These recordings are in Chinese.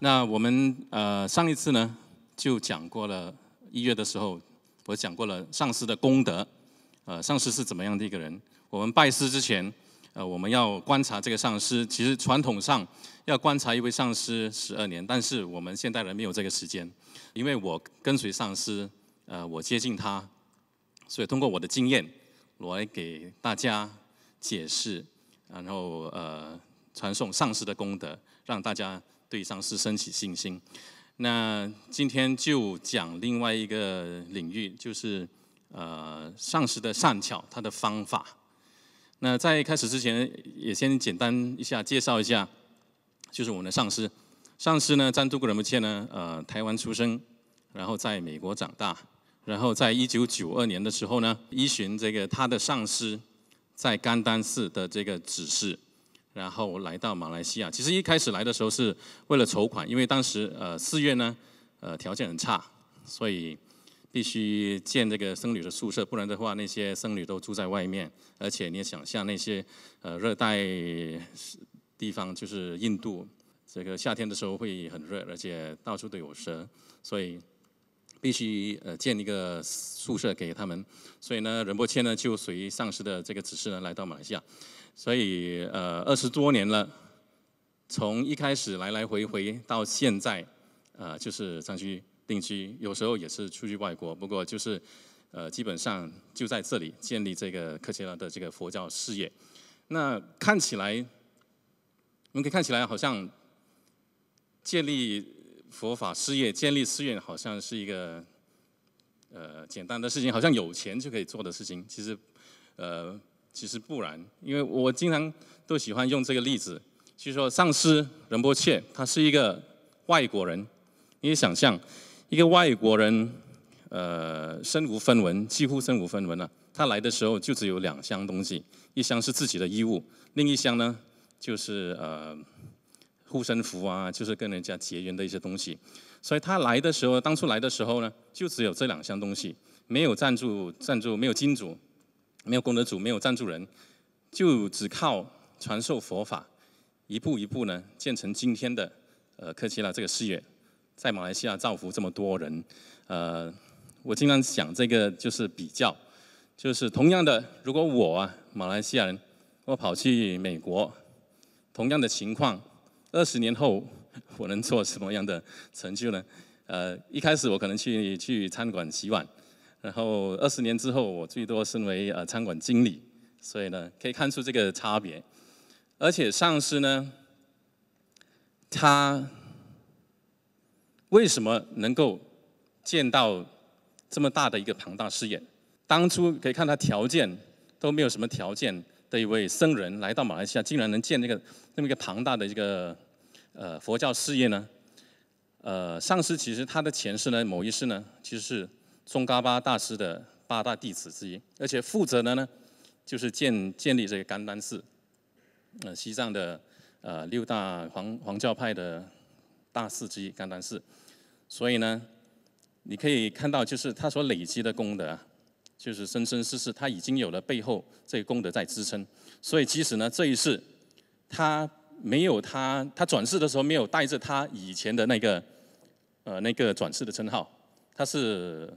那我们上一次呢就讲过了1月的时候，我讲过了上师的功德，上师是怎么样的一个人？我们拜师之前，我们要观察这个上师。其实传统上要观察一位上师12年，但是我们现代人没有这个时间，因为我跟随上师，我接近他，所以通过我的经验，我来给大家解释，然后传送上师的功德，让大家对上师升起信心。那今天就讲另外一个领域，就是上师的善巧，他的方法。那在开始之前，也先简单一下介绍一下，就是我们的上师。上师呢，占都古仁波切呢，台湾出生，然后在美国长大，然后在1992年的时候呢，依循这个他的上师在甘丹寺的这个指示，然后来到马来西亚。其实一开始来的时候是为了筹款，因为当时寺院呢条件很差，所以必须建这个僧侣的宿舍，不然的话那些僧侣都住在外面。而且你也想象那些热带地方，就是印度，这个夏天的时候会很热，而且到处都有蛇，所以必须建一个宿舍给他们。所以呢，仁波切呢就随上师的这个指示呢来到马来西亚。所以20多年了，从一开始来来回回到现在，就是长期定居，有时候也是出去外国，不过就是基本上就在这里建立这个克切拉的这个佛教事业。那看起来，我们可以看起来好像建立佛法事业、建立寺院好像是一个简单的事情，好像有钱就可以做的事情。其实不然，因为我经常都喜欢用这个例子，就是说上师仁波切他是一个外国人，你也想象一个外国人，身无分文，几乎身无分文了。他来的时候就只有2箱东西，一箱是自己的衣物，另一箱呢就是护身符啊，就是跟人家结缘的一些东西。所以他来的时候，当初来的时候呢，就只有这2箱东西，没有赞助，没有金主，没有功德主，没有赞助人，就只靠传授佛法，一步一步呢建成今天的克切拉这个事业，在马来西亚造福这么多人。我经常讲这个就是比较，就是同样的，如果我马来西亚人，我跑去美国，同样的情况，20年后我能做什么样的成就呢？一开始我可能去餐馆洗碗，然后20年之后我最多升为餐馆经理，所以呢可以看出这个差别。而且上师呢，他为什么能够建到这么大的一个庞大事业？当初可以看他条件都没有什么条件的一位僧人来到马来西亚，竟然能建这么一个庞大的一个佛教事业呢？上师其实他的前世呢，某一世呢，其实是宗喀巴大师的8大弟子之一，而且负责的呢就是建立这个甘丹寺，西藏的6大黄教派的大寺之一甘丹寺。所以呢，你可以看到，就是他所累积的功德，就是生生世世他已经有了背后这个功德在支撑。所以即使呢这一世他没有他转世的时候没有带着他以前的那个转世的称号，他是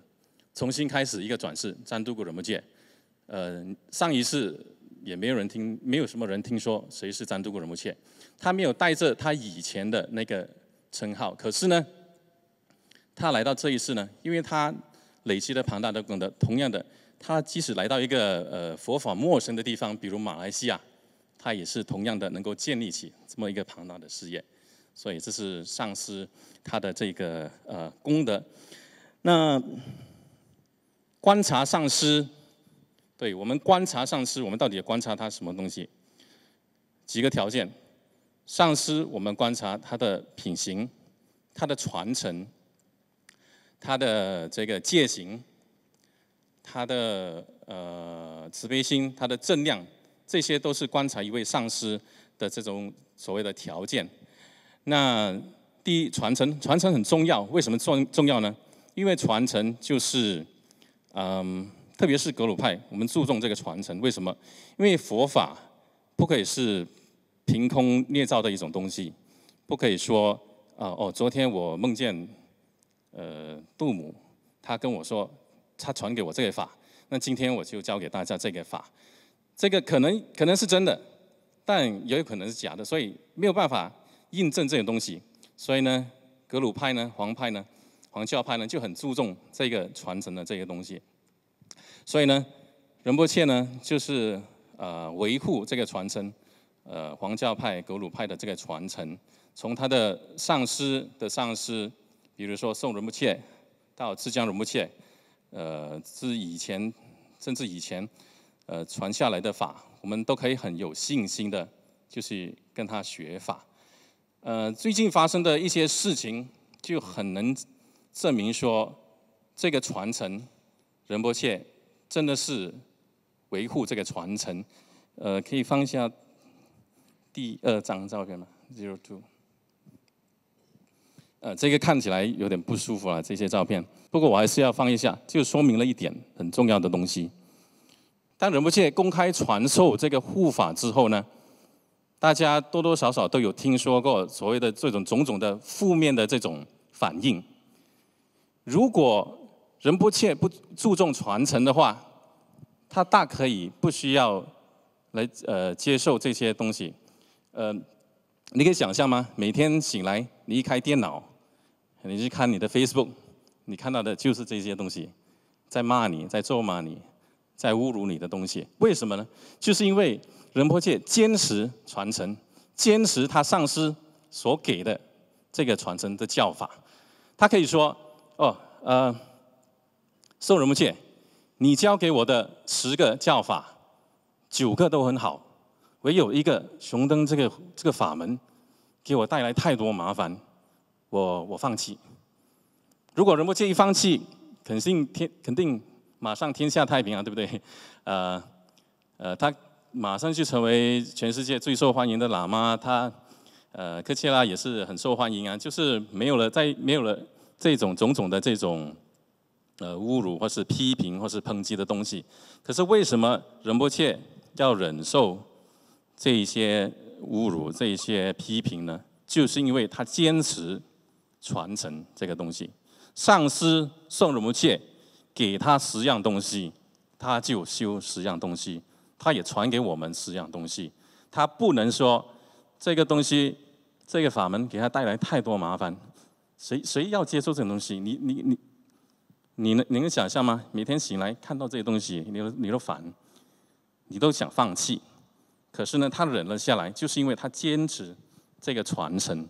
重新开始一个转世，占都古仁波切。上一世也没有什么人听说谁是占都古仁波切，他没有带着他以前的那个称号。可是呢，他来到这一世呢，因为他累积了庞大的功德，同样的，他即使来到一个佛法陌生的地方，比如马来西亚，他也是同样的能够建立起这么一个庞大的事业。所以这是上师他的这个功德。那观察上师，对，我们观察上师，我们到底观察他什么东西？几个条件。上师我们观察他的品行，他的传承，他的这个戒行，他的慈悲心，他的正量，这些都是观察一位上师的这种所谓的条件。那第一，传承很重要。为什么重要呢？因为传承就是特别是格鲁派，我们注重这个传承。为什么？因为佛法不可以是凭空捏造的一种东西，不可以说昨天我梦见杜母，他跟我说，他传给我这个法，那今天我就教给大家这个法。这个可能是真的，但也有可能是假的，所以没有办法印证这种东西。所以呢，格鲁派呢、黄教派呢就很注重这个传承的这个东西。所以呢，仁波切呢就是维护这个传承，黄教派、格鲁派的这个传承，从他的上师的上师，比如说宋仁波切到浙江仁波切，甚至以前传下来的法，我们都可以很有信心的，就是跟他学法。最近发生的一些事情，就很能证明说，这个传承，仁波切真的是维护这个传承。可以放一下第2张照片吗 ？02。这个看起来有点不舒服了，这些照片。不过我还是要放一下，就说明了一点很重要的东西。当仁波切公开传授这个护法之后呢，大家多多少少都有听说过所谓的这种种种的负面的这种反应。如果仁波切不注重传承的话，他大可以不需要来接受这些东西。你可以想象吗？每天醒来，你一开电脑，你去看你的 Facebook， 你看到的就是这些东西，在骂你，在咒骂你，在侮辱你的东西。为什么呢？就是因为仁波切坚持传承，坚持他上师所给的这个传承的教法。他可以说：“宋仁波切，你教给我的10个教法，9个都很好，唯有一个雄灯这个法门，给我带来太多麻烦，我放弃。”如果仁波切一放弃，肯定马上天下太平啊，对不对？他马上就成为全世界最受欢迎的喇嘛。他科切拉也是很受欢迎啊，就是没有了这种种种的这种侮辱或是批评或是抨击的东西。可是为什么仁波切要忍受这一些侮辱、这一些批评呢？就是因为他坚持传承这个东西。上师宋仁波切给他10样东西，他就修10样东西，他也传给我们10样东西。他不能说这个东西、这个法门给他带来太多麻烦，谁要接受这种东西？你能想象吗？每天醒来看到这些东西，你都烦，你都想放弃。可是呢，他忍了下来，就是因为他坚持这个传承。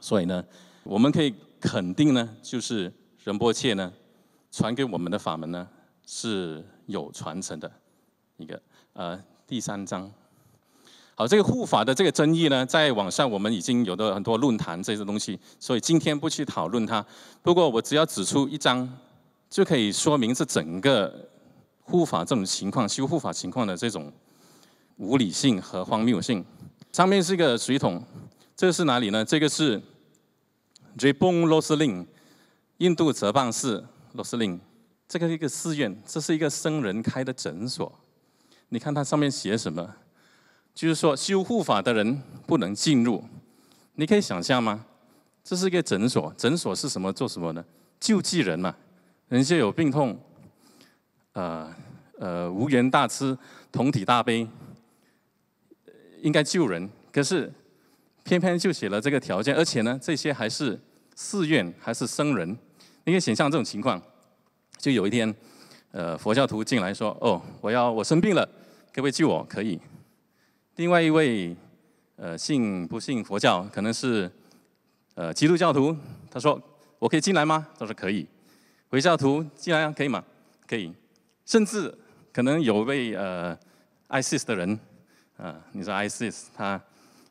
所以呢，我们可以肯定呢，就是仁波切呢传给我们的法门呢是有传承的一个。第3章。好，这个护法的这个争议呢，在网上我们已经有的很多论坛这些东西，所以今天不去讨论它。不过我只要指出一章，就可以说明这整个护法这种情况、修护法情况的这种无理性和荒谬性。上面是一个水桶，这个是哪里呢？这个是 Jepung Losling 印度哲蚌寺 Losling， 这个是一个寺院，这是一个僧人开的诊所。你看它上面写什么？就是说修护法的人不能进入。你可以想象吗？这是一个诊所，诊所是什么？做什么呢？救济人嘛，人家有病痛，无缘大慈，同体大悲，应该救人。可是偏偏就写了这个条件，而且呢，这些还是寺院，还是僧人。你可以想象这种情况，就有一天，佛教徒进来说：“哦，我生病了，可不可以救我？”可以。另外一位不信佛教，可能是基督教徒，他说：“我可以进来吗？”他说：“可以。”回教徒进来可以吗？可以。甚至可能有位ISIS 的人，你说 ISIS 他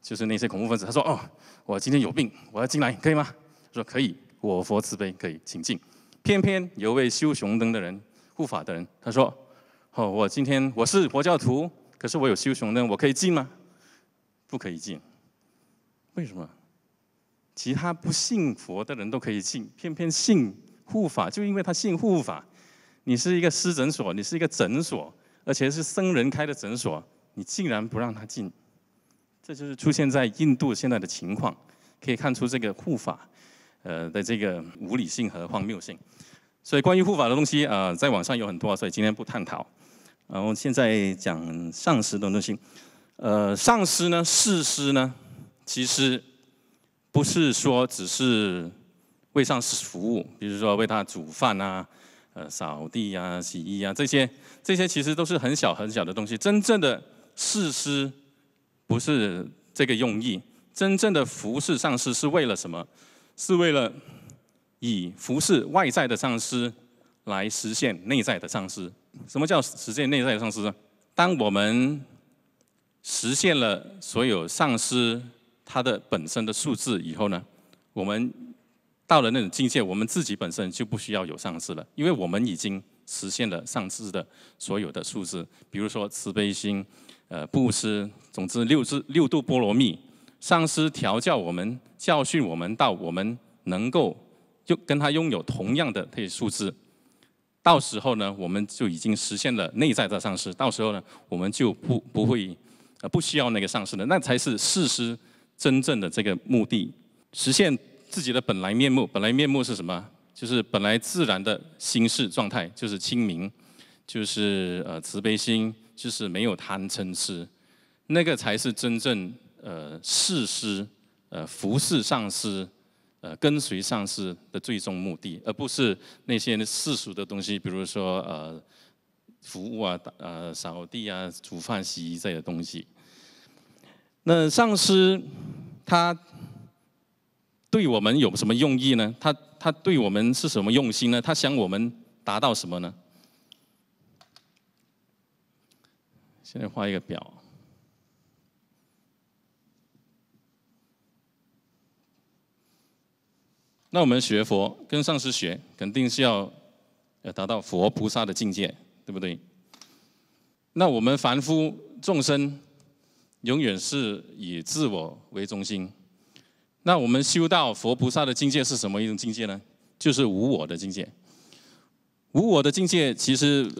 就是那些恐怖分子，他说：“哦，我今天有病，我要进来，可以吗？”他说：“可以，我佛慈悲，可以，请进。”偏偏有位修雄灯的人、护法的人，他说：“哦，我是佛教徒。”可是我有修雄灯，我可以进吗？不可以进。为什么？其他不信佛的人都可以进，偏偏信护法，就因为他信护法。你是一个私诊所，你是一个诊所，而且是僧人开的诊所，你竟然不让他进，这就是出现在印度现在的情况。可以看出这个护法的这个无理性和荒谬性。所以关于护法的东西在网上有很多，所以今天不探讨。然后现在讲上师的东西。上师呢，士师呢，其实不是说只是为上师服务，比如说为他煮饭啊、扫地啊、洗衣啊，这些其实都是很小很小的东西。真正的士师不是这个用意，真正的服侍上师是为了什么？是为了以服侍外在的上师来实现内在的上师。什么叫实现内在的上师呢？当我们实现了所有上师他的本身的素质以后呢，我们到了那种境界，我们自己本身就不需要有上师了，因为我们已经实现了上师的所有的素质，比如说慈悲心、布施，总之六度波罗蜜，上师调教我们、教训我们，到我们能够跟他拥有同样的这些素质。到时候呢，我们就已经实现了内在的上师。到时候呢，我们就不需要那个上师了，那才是士师真正的这个目的，实现自己的本来面目。本来面目是什么？就是本来自然的心事状态，就是清明，就是慈悲心，就是没有贪嗔痴，那个才是真正士师服侍上师。跟随上师的最终目的，而不是那些世俗的东西，比如说服务啊、扫地啊、煮饭、洗衣这些东西。那上师他对我们有什么用意呢？他对我们是什么用心呢？他想我们达到什么呢？现在画一个表。那我们学佛跟上师学，肯定是要达到佛菩萨的境界，对不对？那我们凡夫众生永远是以自我为中心。那我们修到佛菩萨的境界是什么一种境界呢？就是无我的境界。无我的境界其实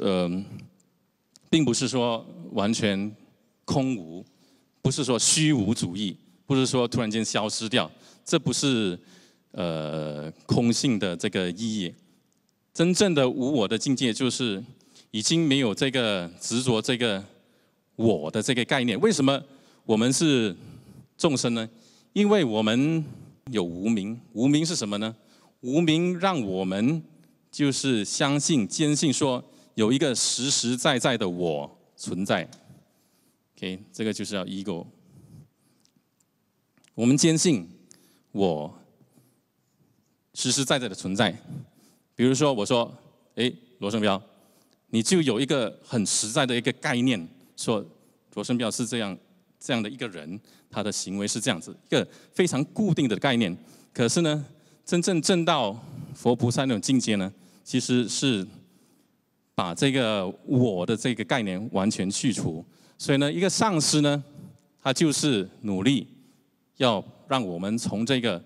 并不是说完全空无，不是说虚无主义，不是说突然间消失掉，这不是空性的这个意义。真正的无我的境界，就是已经没有这个执着这个我的这个概念。为什么我们是众生呢？因为我们有无明。无明是什么呢？无明让我们就是相信、坚信说有一个实实在在的我存在。OK， 这个就是叫 ego。我们坚信我实实在在的存在。比如说，我说，罗胜彪，你就有一个很实在的一个概念，说罗胜彪是这样的一个人，他的行为是这样子，一个非常固定的概念。可是呢，真正证到佛菩萨那种境界呢，其实是把这个我的这个概念完全去除。所以呢，一个上师呢，他就是努力要让我们从这个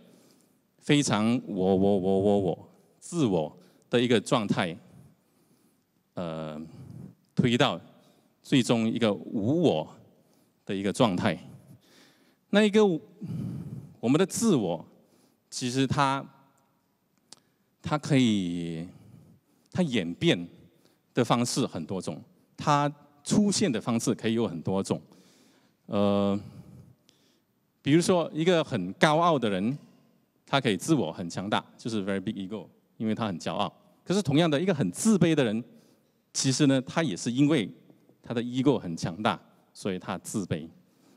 非常我自我的一个状态，推到最终一个无我的一个状态。那一个我们的自我，其实它演变的方式很多种，它出现的方式可以有很多种。比如说一个很高傲的人，他可以自我很强大，就是 very big ego， 因为他很骄傲。可是同样的，一个很自卑的人，其实呢，他也是因为他的 ego 很强大，所以他自卑。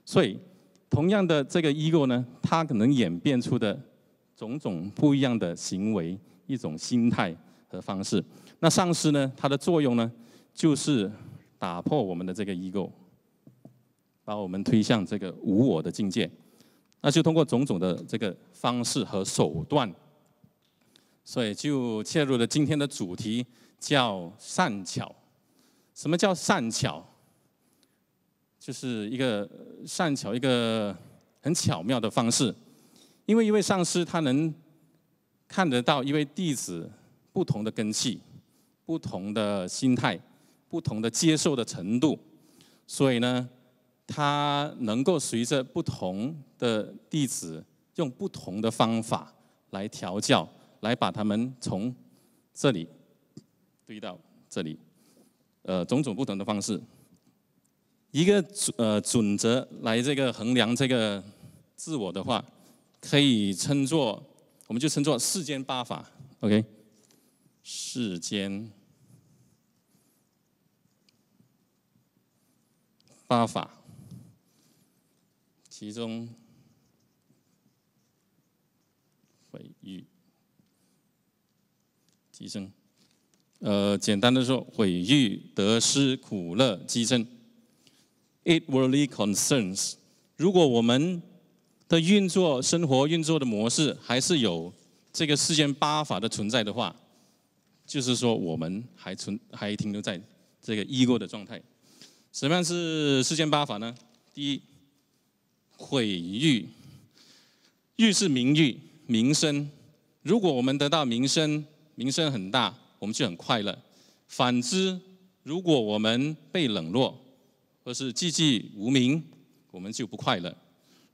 所以同样的这个 ego 呢，它可能演变出的种种不一样的行为、一种心态和方式。那上师呢，它的作用呢，就是打破我们的这个 ego， 把我们推向这个无我的境界。那就通过种种的这个方式和手段，所以就切入了今天的主题，叫善巧。什么叫善巧？就是一个善巧，一个很巧妙的方式。因为一位上师他能看得到一位弟子不同的根器、不同的心态、不同的接受的程度，所以呢，他能够随着不同的弟子用不同的方法来调教，来把他们从这里堆到这里，种种不同的方式。一个准则来这个衡量这个自我的话，可以称作，我们就称作世间八法 ，OK？ 世间八法，其中毁誉、牺牲，简单的说，毁誉、得失、苦乐、牺牲。8 worldly concerns。如果我们的运作、生活运作的模式还是有这个世间八法的存在的话，就是说我们还停留在这个 ego 的状态。什么样是世间八法呢？第一，毁誉，誉是名誉、名声。如果我们得到名声很大，我们就很快乐。反之，如果我们被冷落，或是寂寂无名，我们就不快乐。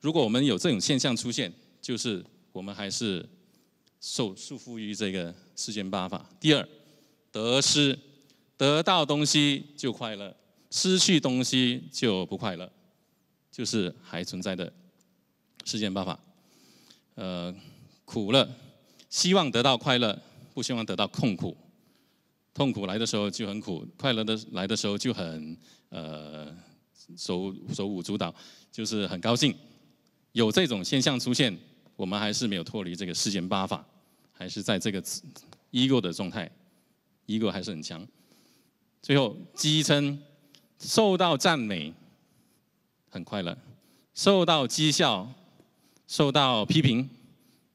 如果我们有这种现象出现，就是我们还是束缚于这个世间八法。第二，得失，得到东西就快乐，失去东西就不快乐，就是还存在的世间八法。苦乐，希望得到快乐，不希望得到痛苦。痛苦来的时候就很苦，快乐的来的时候就很手舞足蹈，就是很高兴。有这种现象出现，我们还是没有脱离这个世间八法，还是在这个 ego 的状态 ，ego 还是很强。最后，讥称，受到赞美很快乐，受到讥笑、受到批评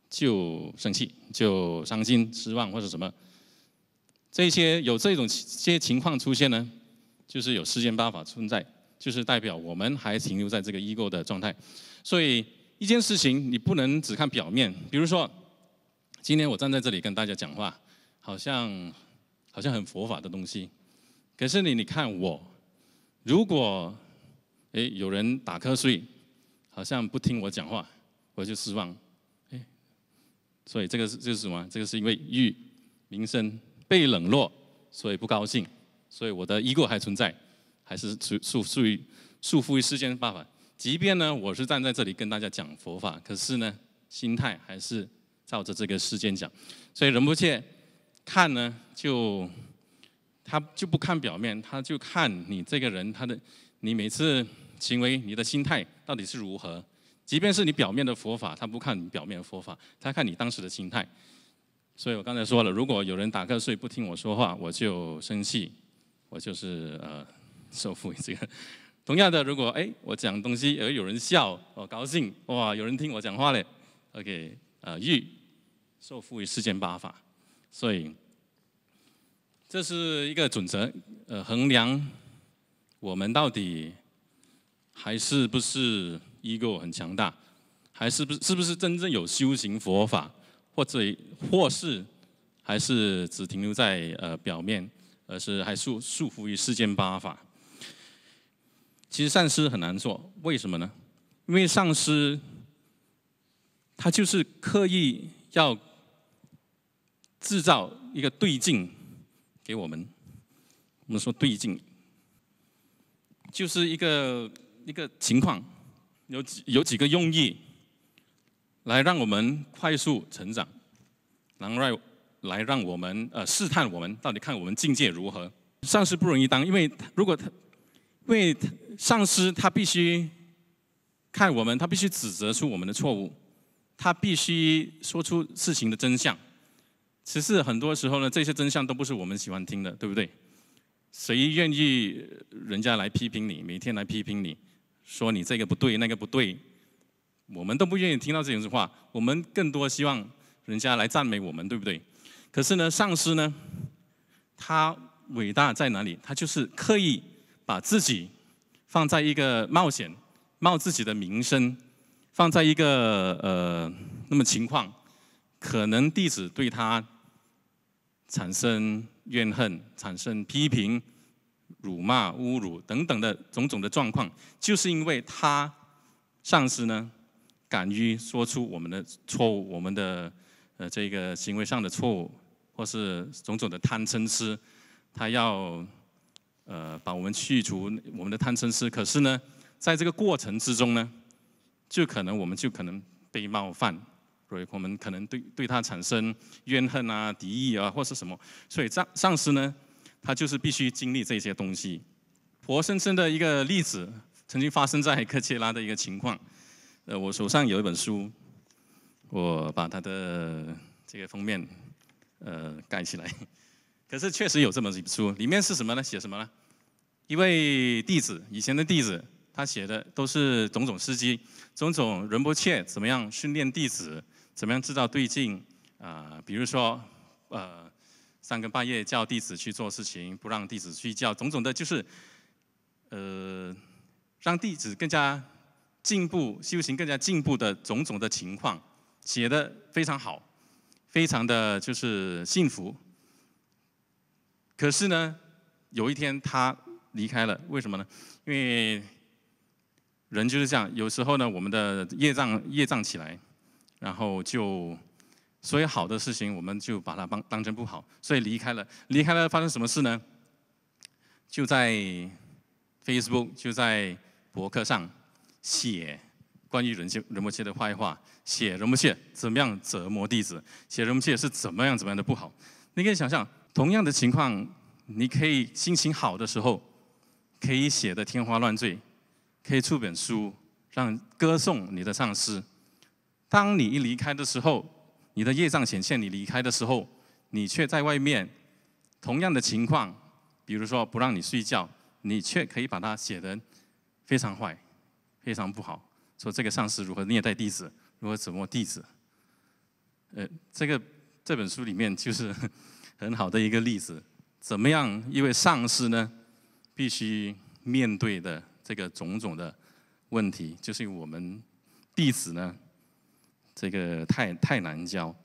就生气、就伤心、失望或者什么。这些有这种些情况出现呢，就是有世间八法存在，就是代表我们还停留在这个 ego 的状态。所以一件事情你不能只看表面，比如说今天我站在这里跟大家讲话，好像很佛法的东西，可是你看我，如果有人打瞌睡，好像不听我讲话，我就失望。所以这个就是什么？这个是因为欲名声被冷落，所以不高兴，所以我的 ego 还存在，还是束缚于世间八法。即便呢，我是站在这里跟大家讲佛法，可是呢，心态还是照着这个世间讲。所以仁波切看呢，他就不看表面，他就看你这个人，你每次行为，你的心态到底是如何。即便是你表面的佛法，他不看你表面的佛法，他看你当时的心态。所以我刚才说了，如果有人打瞌睡不听我说话，我就生气，我就是受缚于这个。同样的，如果我讲东西而有人笑，我高兴，哇，有人听我讲话嘞 ，OK， 欲受缚于世间八法，所以这是一个准则，衡量我们到底还是不是 ego 很强大，是不是真正有修行佛法，或是还是只停留在表面，而是还束缚于世间八法。其实上师很难做，为什么呢？因为上师他就是刻意要制造一个对境给我们。我们说对境，就是一个情况，有几个用意，来让我们快速成长，来让我们试探我们到底看我们境界如何。上师不容易当，因为上师他必须看我们，他必须指责出我们的错误，他必须说出事情的真相。其实很多时候呢，这些真相都不是我们喜欢听的，对不对？谁愿意人家来批评你，每天来批评你，说你这个不对，那个不对，我们都不愿意听到这种话。我们更多希望人家来赞美我们，对不对？可是呢，上师呢，他伟大在哪里？他就是刻意把自己放在一个冒自己的名声，放在一个那么情况，可能弟子对他产生怨恨、产生批评、辱骂、侮辱等等的种种的状况，就是因为他上师呢敢于说出我们的错误，我们的这个行为上的错误，或是种种的贪嗔痴，他要把我们去除我们的贪嗔痴。可是呢，在这个过程之中呢，我们就可能被冒犯，所以我们可能对他产生怨恨啊、敌意啊，或是什么。所以上司呢，他就是必须经历这些东西。活生生的一个例子，曾经发生在科切拉的一个情况。我手上有一本书，我把它的这个封面盖起来。可是确实有这么一本书，里面是什么呢？写什么呢？一位弟子，以前的弟子，他写的都是种种事迹，种种仁波切怎么样训练弟子，怎么样知道对境比如说三更半夜叫弟子去做事情，不让弟子睡觉，种种的，就是让弟子更加进步，修行更加进步的种种的情况，写得非常好，非常的就是幸福。可是呢，有一天他离开了，为什么呢？因为人就是这样，有时候呢，我们的业障起来，然后就所有好的事情，我们就把它当成不好，所以离开了。离开了，发生什么事呢？就在 Facebook， 就在博客上写关于仁波切的坏话，写仁波切怎么样折磨弟子，写仁波切是怎么样的不好。你可以想象，同样的情况，你可以心情好的时候，可以写得天花乱坠，可以出本书，让歌颂你的上司。当你一离开的时候，你的业障显现，你离开的时候，你却在外面同样的情况，比如说不让你睡觉，你却可以把它写得非常坏，非常不好，说这个上司如何虐待弟子，如何折磨弟子。这本书里面就是很好的一个例子，怎么样一位上司呢，必须面对的这个种种的问题，就是我们弟子呢，这个太难教。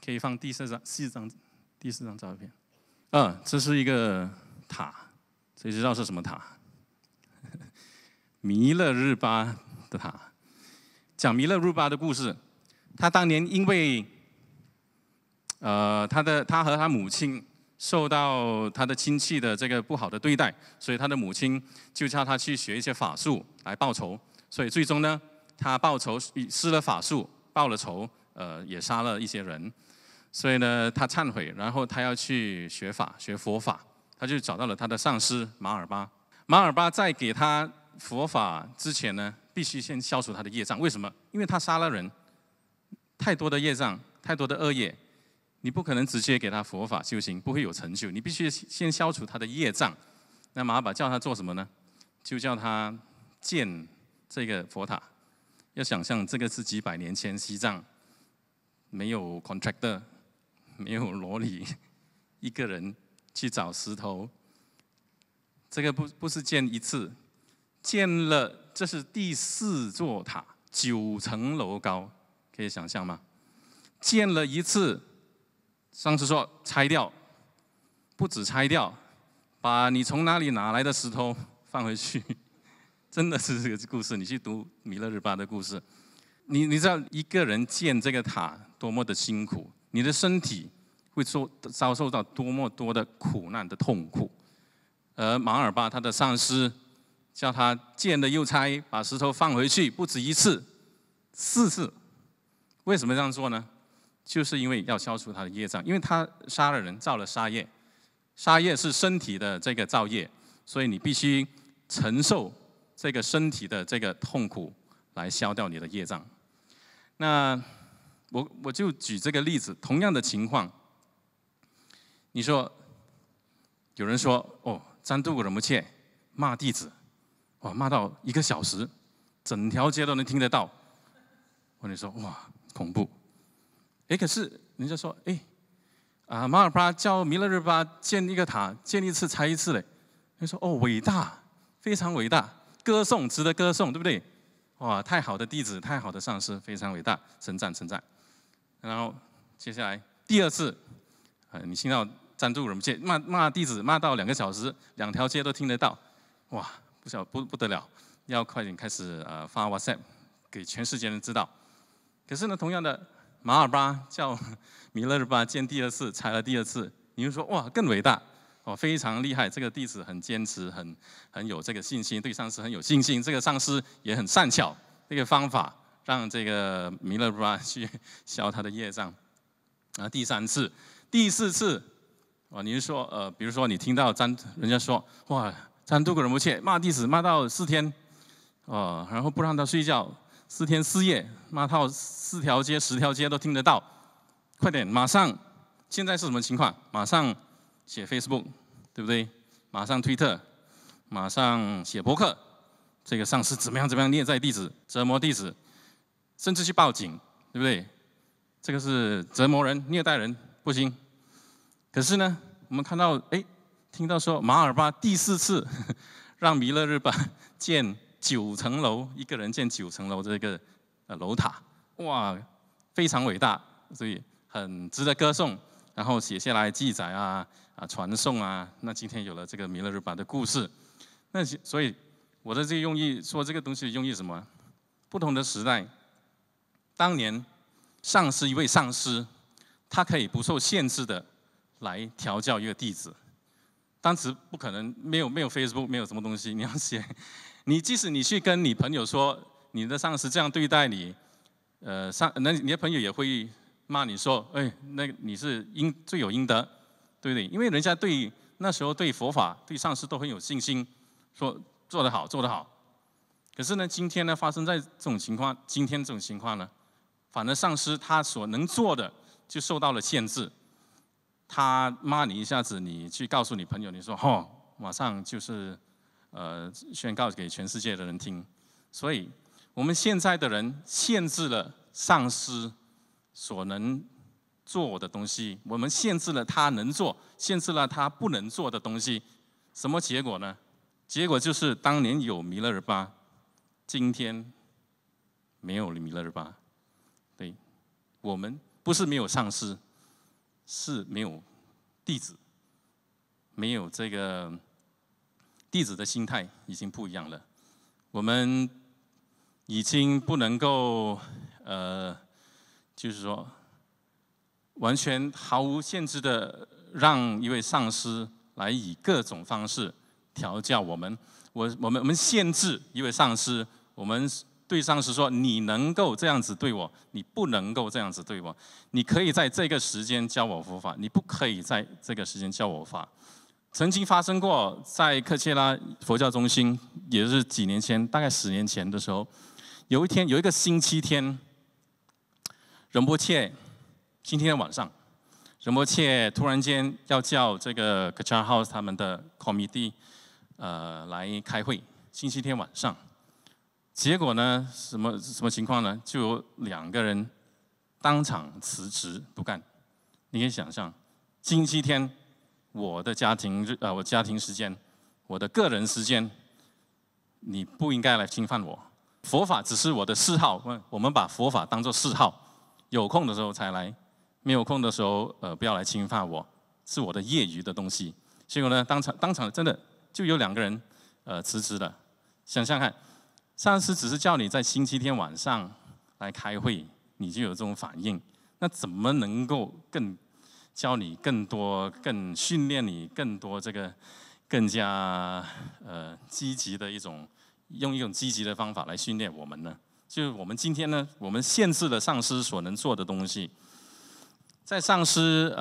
可以放第四张照片。这是一个塔，谁知道是什么塔？弥勒日巴的塔，讲弥勒日巴的故事。他当年因为他和他母亲受到他的亲戚的这个不好的对待，所以他的母亲就叫他去学一些法术来报仇。所以最终呢，他报仇施了法术，报了仇，也杀了一些人。所以呢，他忏悔，然后他要去学佛法，他就找到了他的上师马尔巴。马尔巴在给他佛法之前呢，必须先消除他的业障。为什么？因为他杀了人，太多的业障，太多的恶业，你不可能直接给他佛法修行，不会有成就。你必须先消除他的业障。那马尔巴叫他做什么呢？就叫他建这个佛塔。要想象这个是几百年前西藏，没有 contractor， 没有罗里，一个人去找石头。这个不是建一次，建了，这是第4座塔，9层楼高，可以想象吗？建了一次，上次说拆掉，不止拆掉，把你从哪里拿来的石头放回去。真的是这个故事，你去读弥勒日巴的故事，你知道一个人建这个塔多么的辛苦，你的身体会遭受到多么多的苦难的痛苦。而马尔巴他的上师叫他建了又拆，把石头放回去，不止1次，4次。为什么这样做呢？就是因为要消除他的业障，因为他杀了人，造了杀业。杀业是身体的这个造业，所以你必须承受这个身体的这个痛苦，来消掉你的业障。那我就举这个例子，同样的情况，你说有人说占度仁波切骂弟子，骂到1个小时，整条街都能听得到。我跟你说，哇，恐怖！可是人家说，马尔巴叫弥勒日巴建一个塔，建一次拆一次嘞。你说伟大，非常伟大，歌颂，值得歌颂，对不对？哇，太好的弟子，太好的上师，非常伟大，称赞称赞。然后接下来第2次，你听到占度仁波切骂弟子，骂到2个小时，2条街都听得到，哇，不得了。要快点开始发 WhatsApp 给全世界人知道。可是呢，同样的，马尔巴叫米勒日巴建第二次，拆了第二次，你就说哇，更伟大哦，非常厉害。这个弟子很坚持，很有这个信心，对上师很有信心。这个上师也很善巧，这个方法让这个米勒日巴去消他的业障。第三次、第四次，你是说比如说你听到人家说哇，占度个仁波切骂弟子骂到4天，然后不让他睡觉，4天4夜，骂到4条街、10条街都听得到。快点，马上！现在是什么情况？马上写 Facebook， 对不对？马上推特，马上写博客。这个上师怎么样虐待弟子、折磨弟子，甚至去报警，对不对？这个是折磨人、虐待人，不行。可是呢，我们看到，听到说马尔巴第4次让弥勒日巴建9层楼，一个人建9层楼这个楼塔，哇，非常伟大，所以很值得歌颂。然后写下来记载传颂啊。那今天有了这个弥勒日巴的故事，那所以我的这个用意说这个东西的用意是什么？不同的时代，当年上师一位上师，他可以不受限制的来调教一个弟子。当时不可能没有 Facebook， 没有什么东西，你要写。即使你去跟你朋友说你的上司这样对待你，那你的朋友也会骂你说，那你是罪有应得，对不对？因为人家那时候对佛法、对上师都很有信心，说做得好，做得好。可是呢，今天呢发生在这种情况，呢，反而上师他所能做的就受到了限制。他骂你一下子，你去告诉你朋友，你说马上就是宣告给全世界的人听。所以我们现在的人限制了上师所能做的东西，我们限制了他能做，限制了他不能做的东西。什么结果呢？结果就是当年有弥勒日巴，今天没有弥勒日巴。对，我们不是没有上师，是没有弟子，没有这个弟子的心态已经不一样了。我们已经不能够就是说完全毫无限制的让一位上师来以各种方式调教我们。我们限制一位上师，我们对上师说：你能够这样子对我，你不能够这样子对我。你可以在这个时间教我佛法，你不可以在这个时间教我法。曾经发生过，在克切拉佛教中心，也是几年前，大概10年前的时候，有一个星期天，仁波切星期天晚上，仁波切突然间要叫这个 Kachar House 他们的 committee 来开会，星期天晚上。结果呢，什么情况呢？就有2个人当场辞职不干。你可以想象，星期天我家庭时间，我的个人时间，你不应该来侵犯我。佛法只是我的嗜好，我们把佛法当作嗜好，有空的时候才来，没有空的时候不要来侵犯我，是我的业余的东西。结果呢，当场真的就有2个人辞职了。想想看。上师只是叫你在星期天晚上来开会，你就有这种反应，那怎么能够教你更多、更训练你更多这个更加积极的用一种积极的方法来训练我们呢？就是我们今天呢，我们限制了上师所能做的东西。在上师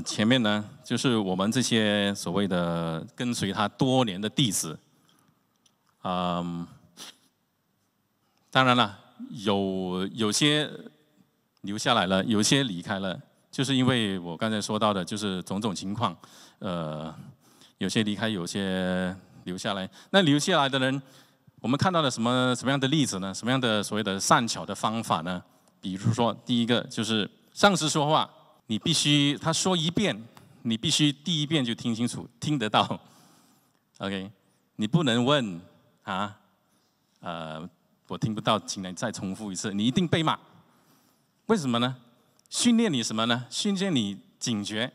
前面呢，就是我们这些所谓的跟随他多年的弟子，当然了，有些留下来了，有些离开了，就是因为我刚才说到的，就是种种情况，有些离开，有些留下来。那留下来的人，我们看到了什么样的例子呢？什么样的所谓的善巧的方法呢？比如说，第一个就是上师说话，你必须他说1遍，你必须第1遍就听清楚，听得到。OK， 你不能问我听不到，请你再重复一次，你一定被骂。为什么呢？训练你什么呢？训练你警觉，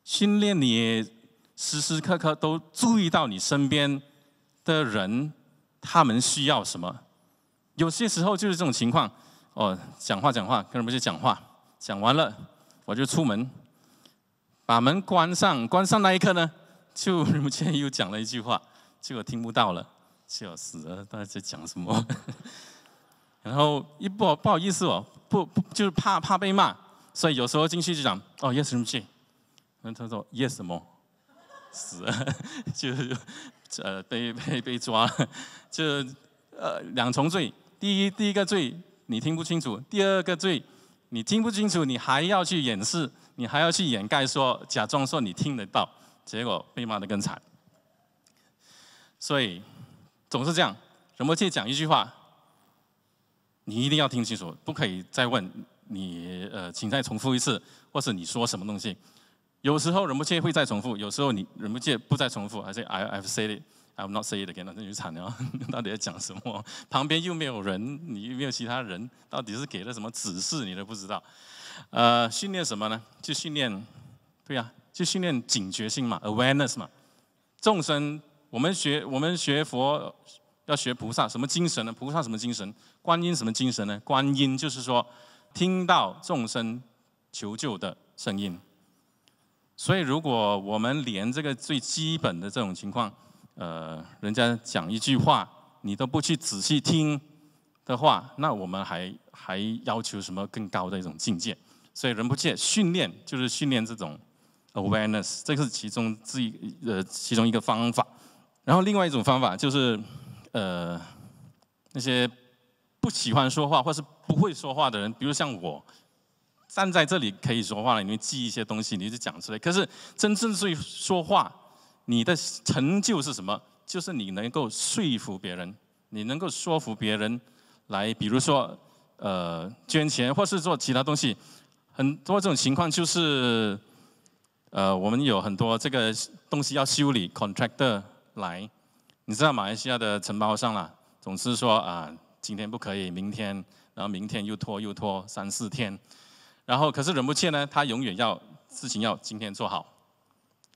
训练你时时刻刻都注意到你身边的人他们需要什么。有些时候就是这种情况，讲话，跟人们去讲话，讲完了我就出门，把门关上那一刻呢，就人们又讲了一句话，结果听不到了，笑死了，大家在讲什么？然后不好意思不就是怕被骂，所以有时候进去就讲yes 什么去，然后他说 yes 什么，死了，就被抓了，就两重罪，第一个罪你听不清楚，第二个罪你听不清楚，你还要去掩饰，你还要去掩盖假装说你听得到，结果被骂得更惨。所以总是这样，仁波切讲一句话，你一定要听清楚，不可以再问你请再重复一次，或是你说什么东西。有时候仁波切会再重复，有时候仁波切不再重复，还是 I've said it, I will not say it again， 那就惨了，到底在讲什么？旁边又没有人，你又没有其他人，到底是给了什么指示，你都不知道。训练什么呢？就训练，对呀，就训练警觉性嘛 ，awareness 嘛。众生，我们学佛要学菩萨，什么精神呢？菩萨什么精神？观音什么精神呢？观音就是说，听到众生求救的声音。所以，如果我们连这个最基本的这种情况，人家讲一句话，你都不去仔细听的话，那我们还要求什么更高的一种境界？所以仁波切训练就是训练这种 awareness， 这是其中一个方法。然后另外一种方法就是那些不喜欢说话或是不会说话的人，比如像我。站在这里可以说话了，你会记一些东西，你就讲出来。可是真正去说话，你的成就是什么？就是你能够说服别人，你能够说服别人来，比如说捐钱，或是做其他东西。很多这种情况就是我们有很多这个东西要修理 ，contractor 来，你知道马来西亚的承包商啦，总是说今天不可以，明天，然后明天又拖3、4天。然后，可是仁波切呢，他永远事情要今天做好，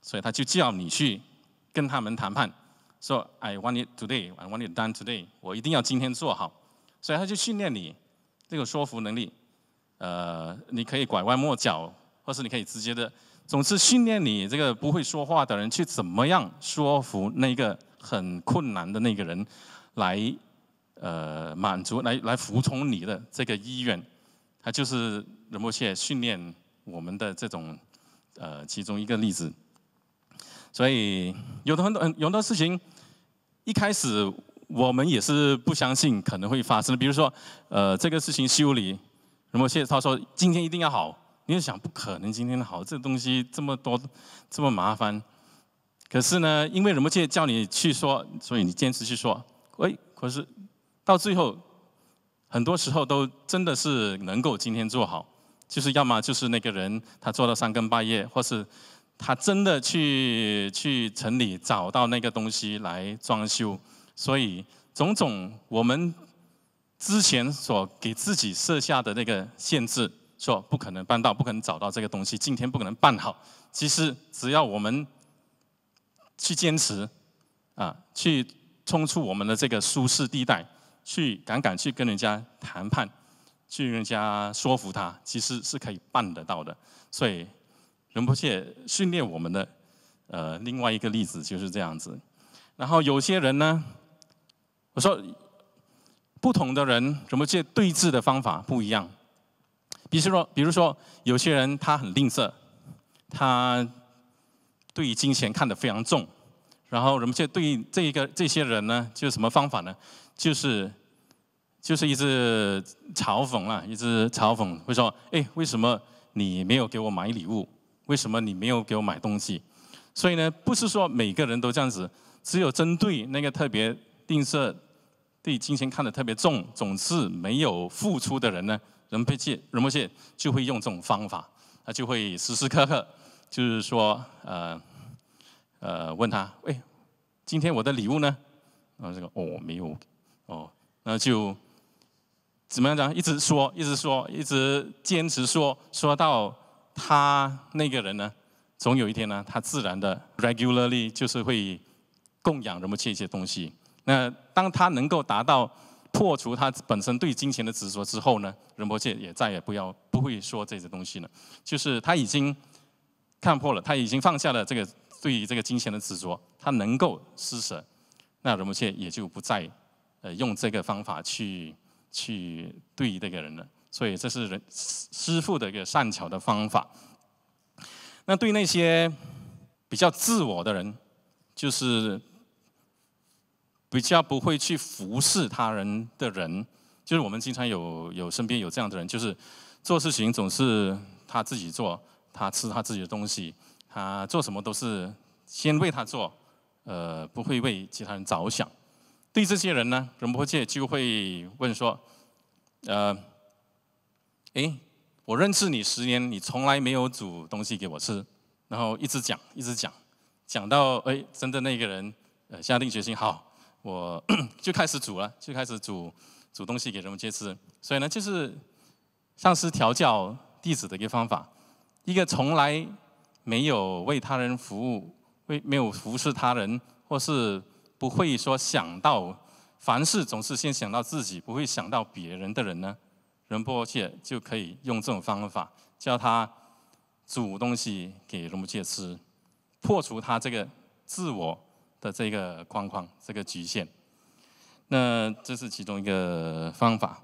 所以他就叫你去跟他们谈判，说 I want it today, I want it done today， 我一定要今天做好，所以他就训练你这个说服能力。你可以拐弯抹角，或是你可以直接的，总之训练你这个不会说话的人去怎么样说服那个很困难的那个人来满足来服从你的这个意愿。它就是仁波切训练我们的这种其中一个例子。所以有很多事情，一开始我们也是不相信可能会发生的。比如说这个事情修理，仁波切他说今天一定要好，你就想不可能今天好，这个东西这么多这么麻烦。可是呢，因为仁波切叫你去说，所以你坚持去说。可是到最后。很多时候都真的是能够今天做好，就是要么就是那个人他做到3更半夜，或是他真的去城里找到那个东西来装修。所以种种我们之前所给自己设下的那个限制，说不可能办到，不可能找到这个东西，今天不可能办好。其实只要我们去坚持去冲出我们的这个舒适地带。去敢去跟人家谈判，去跟人家说服他，其实是可以办得到的。所以仁波切训练我们的另外一个例子就是这样子。然后有些人呢，我说不同的人仁波切对峙的方法不一样。比如说有些人他很吝啬，他对于金钱看得非常重。然后仁波切对于这些人呢，就是什么方法呢？就是一直嘲讽啦，一直嘲讽，会说：为什么你没有给我买礼物？为什么你没有给我买东西？所以呢，不是说每个人都这样子，只有针对那个特别吝啬、对金钱看得特别重、总是没有付出的人呢，仁波切就会用这种方法，他就会时时刻刻就是说，问他：今天我的礼物呢？然后这个没有。那就怎么样讲？一直说，一直坚持说到他那个人呢，总有一天呢，他自然的 regularly 就是会供养仁波切一些东西。那当他能够达到破除他本身对金钱的执着之后呢，仁波切也再也不会说这些东西了。就是他已经看破了，他已经放下了这个对于这个金钱的执着，他能够施舍，那仁波切也就不再用这个方法去对这个人了。所以这是师父的一个善巧的方法。那对那些比较自我的人，就是比较不会去服侍他人的人，就是我们经常有身边有这样的人，就是做事情总是他自己做，他吃他自己的东西，他做什么都是先为他做，不会为其他人着想。对这些人呢，仁波切就会问说，我认识你10年，你从来没有煮东西给我吃，然后一直讲到真的那个人下定决心，好，我就开始煮了，就开始煮东西给仁波切吃。所以呢，就是上师调教弟子的一个方法，一个从来没有为他人服务，没有服侍他人，或是不会说想到凡事总是先想到自己，不会想到别人的人呢，仁波切就可以用这种方法，叫他煮东西给仁波切吃，破除他这个自我的这个框框、这个局限。那这是其中一个方法。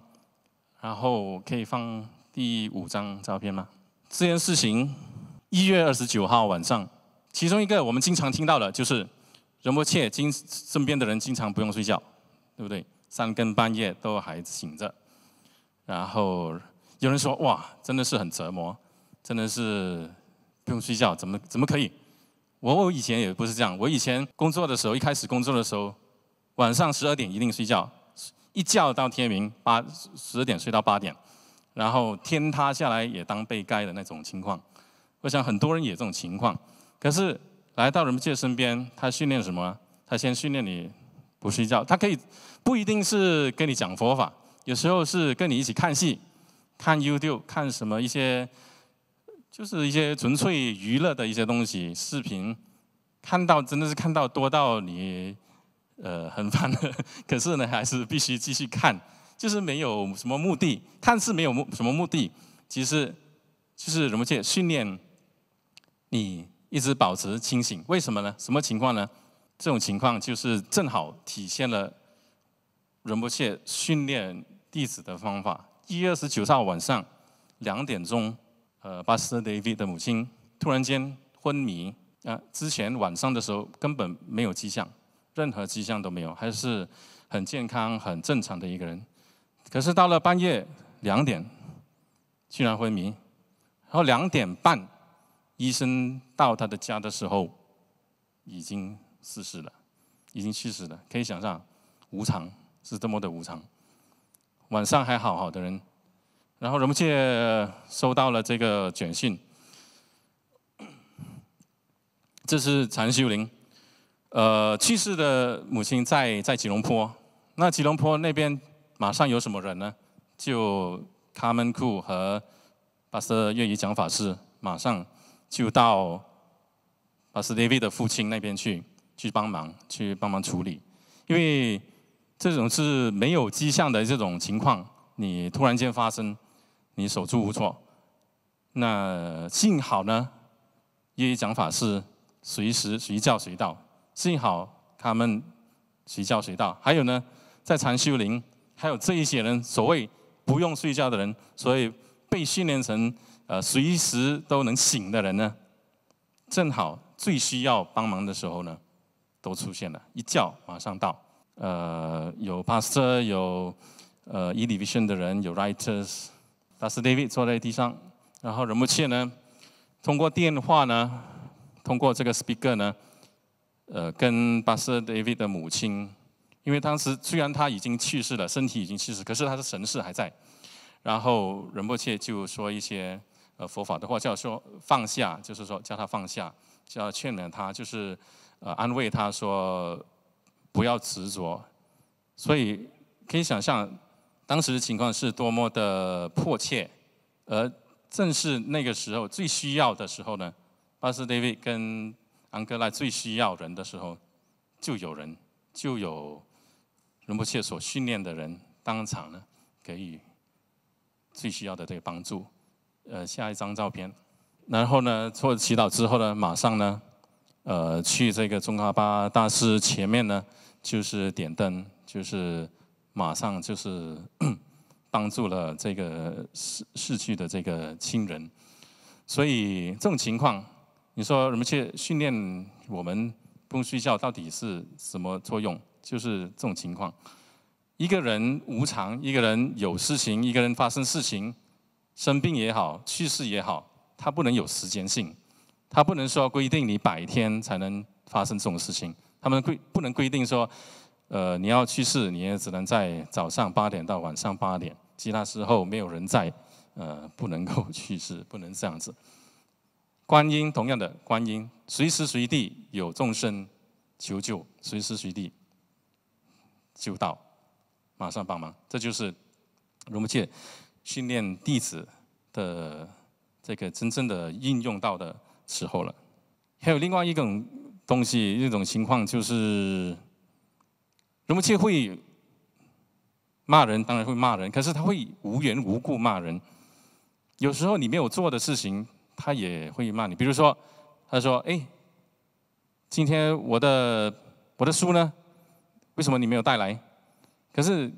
然后可以放第5张照片吗？这件事情1月29号晚上，其中一个我们经常听到的就是仁波切身边的人经常不用睡觉，对不对？3更半夜都还醒着。然后有人说，哇，真的是很折磨，真的是不用睡觉，怎么可以？我以前也不是这样，我以前工作的时候，一开始工作的时候，晚上12点一定睡觉，一觉到天明，12点睡到8点，然后天塌下来也当被盖的那种情况。我想很多人也这种情况，可是来到仁波切身边，他训练什么？他先训练你不睡觉，他可以不一定是跟你讲佛法。有时候是跟你一起看戏，看 YouTube， 看什么就是一些纯粹娱乐的一些东西，视频，真的是看到多到你很烦了，可是呢还是必须继续看，就是没有什么目的，看似没有什么目的，其实就是仁波切训练你一直保持清醒。为什么呢？什么情况呢？这种情况就是正好体现了仁波切训练弟子的方法。1月29号晚上2点钟，巴斯特 David 的母亲突然间昏迷。之前晚上的时候根本没有迹象，任何迹象都没有，还是很健康、很正常的一个人。可是到了半夜2点，居然昏迷。然后2点半，医生到他的家的时候，已经逝世了，已经去世了。可以想象，无常是多么的无常。晚上还好好的人，然后仁波切收到了这个简讯，这是禅修林，去世的母亲在吉隆坡，那吉隆坡那边马上有什么人呢？就卡门库和巴斯粤语讲法师马上就到巴斯 David 的父亲那边去帮忙处理，因为这种是没有迹象的这种情况，你突然间发生，你手足无措。那幸好呢，粤语讲法师随叫随到，幸好他们随叫随到。还有呢，在禅修林，还有这一些人，所谓不用睡觉的人，所以被训练成随时都能醒的人呢，正好最需要帮忙的时候呢，都出现了，一叫马上到。有 pastor， 有E-Division 的人，有 writers， Pastor David 坐在地上，然后仁波切呢，通过电话呢，通过这个 speaker 呢，跟 Pastor David 的母亲，因为当时虽然他已经去世了，身体已经去世，可是他的神识还在。然后仁波切就说一些佛法的话，叫说放下，就是说叫他放下，叫劝勉他，就是安慰他说不要执着。所以可以想象当时的情况是多么的迫切，而正是那个时候最需要的时候呢，巴斯 David 跟安哥拉最需要人的时候，就有仁波切所训练的人当场呢给予最需要的这个帮助。下一张照片，然后呢做祈祷之后呢，马上呢去这个宗喀巴大师前面呢，就是点灯，就是马上就是帮助了这个逝去的这个亲人。所以这种情况，你说仁波切训练我们不用睡觉到底是什么作用？就是这种情况，一个人无常，一个人有事情，一个人发生事情，生病也好，去世也好，他不能有时间性，他不能说规定你100天才能发生这种事情，他们不能规定说，你要去世，你也只能在早上8点到晚上8点，其他时候没有人在，不能够去世，不能这样子。观音同样的，观音随时随地有众生求救，随时随地就到，马上帮忙。这就是仁波切训练弟子的这个真正的应用到的时候了。还有另外一种东西，一种情况就是仁波切会骂人，当然会骂人，可是他会无缘无故骂人。有时候你没有做的事情，他也会骂你。比如说，他说：“哎，今天我的书呢？为什么你没有带来？”可是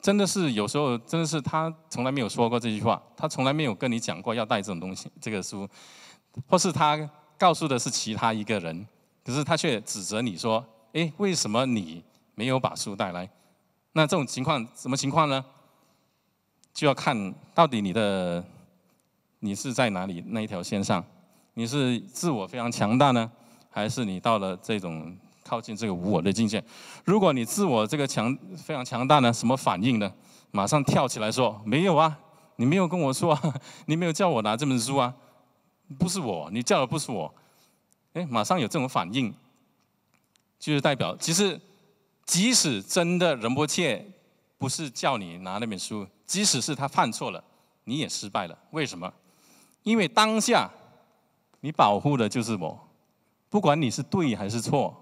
真的是有时候真的是他从来没有说过这句话，他从来没有跟你讲过要带这种东西，这个书，或是他告诉的是其他一个人，可是他却指责你说：“哎，为什么你没有把书带来？”那这种情况什么情况呢？就要看到底你是在哪里那一条线上，你是自我非常强大呢，还是你到了这种靠近这个无我的境界？如果你自我这个非常强大呢，什么反应呢？马上跳起来说：“没有啊，你没有跟我说啊，你没有叫我拿这本书啊，不是我，你叫的不是我。”哎，马上有这种反应，就是代表其实即使真的仁波切不是叫你拿那本书，即使是他犯错了，你也失败了。为什么？因为当下你保护的就是我，不管你是对还是错。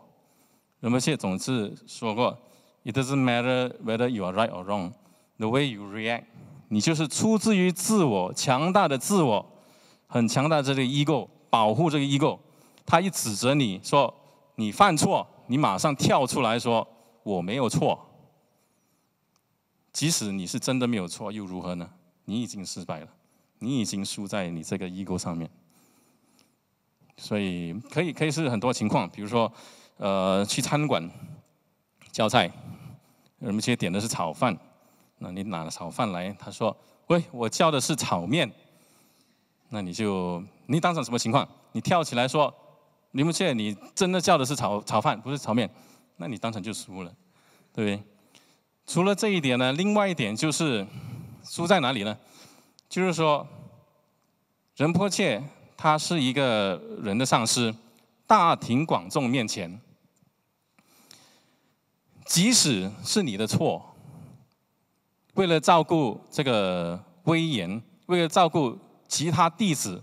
仁波切总是说过 ，It doesn't matter whether you are right or wrong, the way you react。你就是出自于自我强大的自我，很强大的这个 ego， 保护这个 ego。他一指责你说你犯错，你马上跳出来说我没有错。即使你是真的没有错，又如何呢？你已经失败了，你已经输在你这个 ego 上面。所以可以是很多情况，比如说，去餐馆叫菜，仁波切点的是炒饭，那你拿了炒饭来，他说：“喂，我叫的是炒面。”那你当场什么情况？你跳起来说：“仁波切，你真的叫的是炒饭，不是炒面。”那你当场就输了，对不对？除了这一点呢，另外一点就是输在哪里呢？就是说，仁波切他是一个人的上师，大庭广众面前，即使是你的错，为了照顾这个威严，为了照顾其他弟子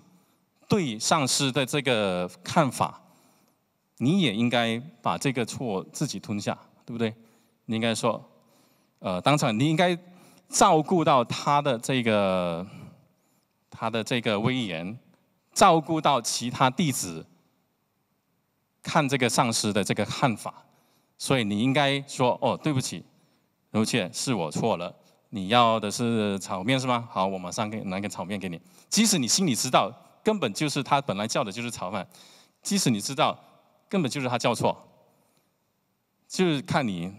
对上师的这个看法，你也应该把这个错自己吞下，对不对？你应该说，当场你应该照顾到他的这个威严，照顾到其他弟子看这个上师的这个看法，所以你应该说：“哦，对不起，仁波切，是我错了。你要的是炒面是吗？好，我马上拿个炒面给你。即使你心里知道，根本就是他本来叫的就是炒饭，即使你知道根本就是他叫错，就是看你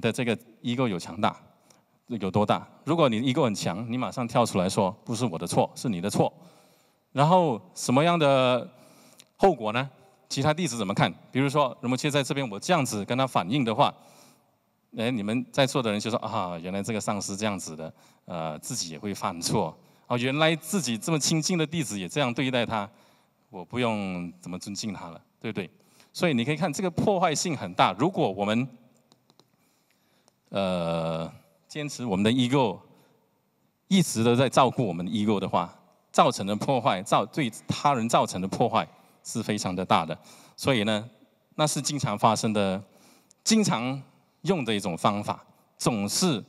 的这个 ego 有多大。如果你 ego 很强，你马上跳出来说不是我的错，是你的错。然后什么样的后果呢？其他弟子怎么看？比如说仁波切在这边，我这样子跟他反映的话，你们在座的人就说啊，原来这个上师这样子的，自己也会犯错。哦，原来自己这么亲近的弟子也这样对待他，我不用怎么尊敬他了，对不对？所以你可以看这个破坏性很大。如果我们坚持我们的 ego， 一直都在照顾我们的 ego 的话，造成的破坏，对他人造成的破坏是非常的大的。所以呢，那是经常发生的，经常用的一种方法，总是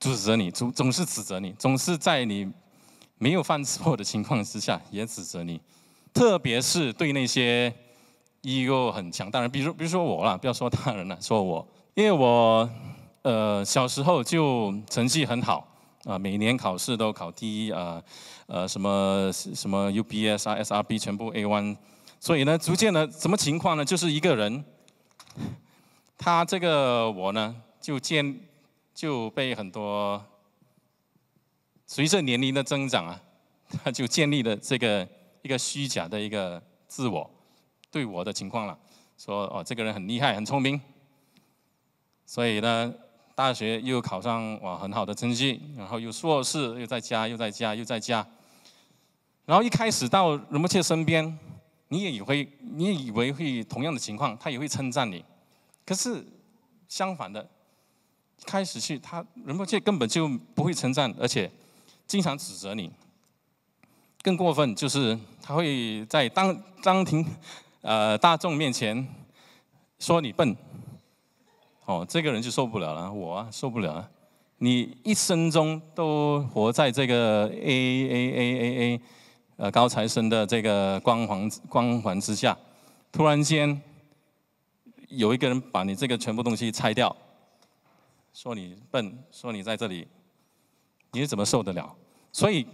指责你，总是指责你，总是在你没有犯错的情况之下也指责你，特别是对那些ego很强大人，比如说我啦，不要说大人了，说我，因为我小时候就成绩很好每年考试都考第一什么 UBS 啊 SRB 全部 A1， 所以呢，逐渐的什么情况呢？就是一个人，他这个我呢就被很多随着年龄的增长他就建立了这个一个虚假的一个自我对我的情况了，说这个人很厉害很聪明，所以呢大学又考上很好的成绩，然后又硕士又再加，然后一开始到仁波切身边，你也以为会同样的情况，他也会称赞你，可是相反的。开始去，仁波切根本就不会称赞，而且经常指责你。更过分就是他会在大众面前说你笨。这个人就受不了了，我受不了了。你一生中都活在这个 A 高材生的这个光环之下，突然间有一个人把你这个全部东西拆掉。说你笨，说你在这里，你是怎么受得了？所以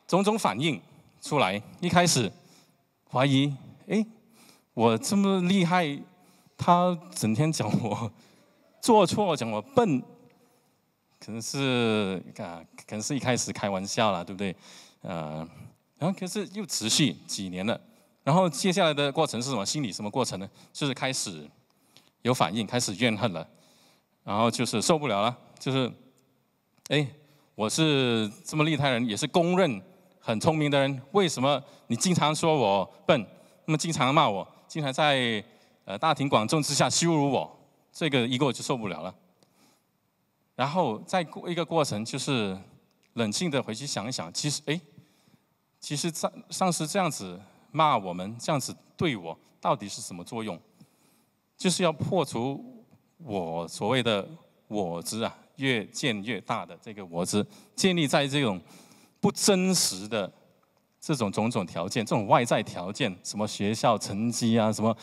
种种反应出来，一开始怀疑，我这么厉害，他整天讲我做错，讲我笨，可能是一开始开玩笑啦，对不对？然后可是又持续几年了，然后接下来的过程是什么？心理什么过程呢？就是开始有反应，开始怨恨了。然后就是受不了了，就是，我是这么厉害的人，也是公认很聪明的人，为什么你经常说我笨，那么经常骂我，经常在大庭广众之下羞辱我，这个ego就受不了了。然后再一个过程就是冷静的回去想一想，其实上司这样子骂我们，这样子对我，到底是什么作用？就是要破除。我所谓的我执越建越大的这个我执，建立在这种不真实的这种种种条件，这种外在条件，什么学校成绩什么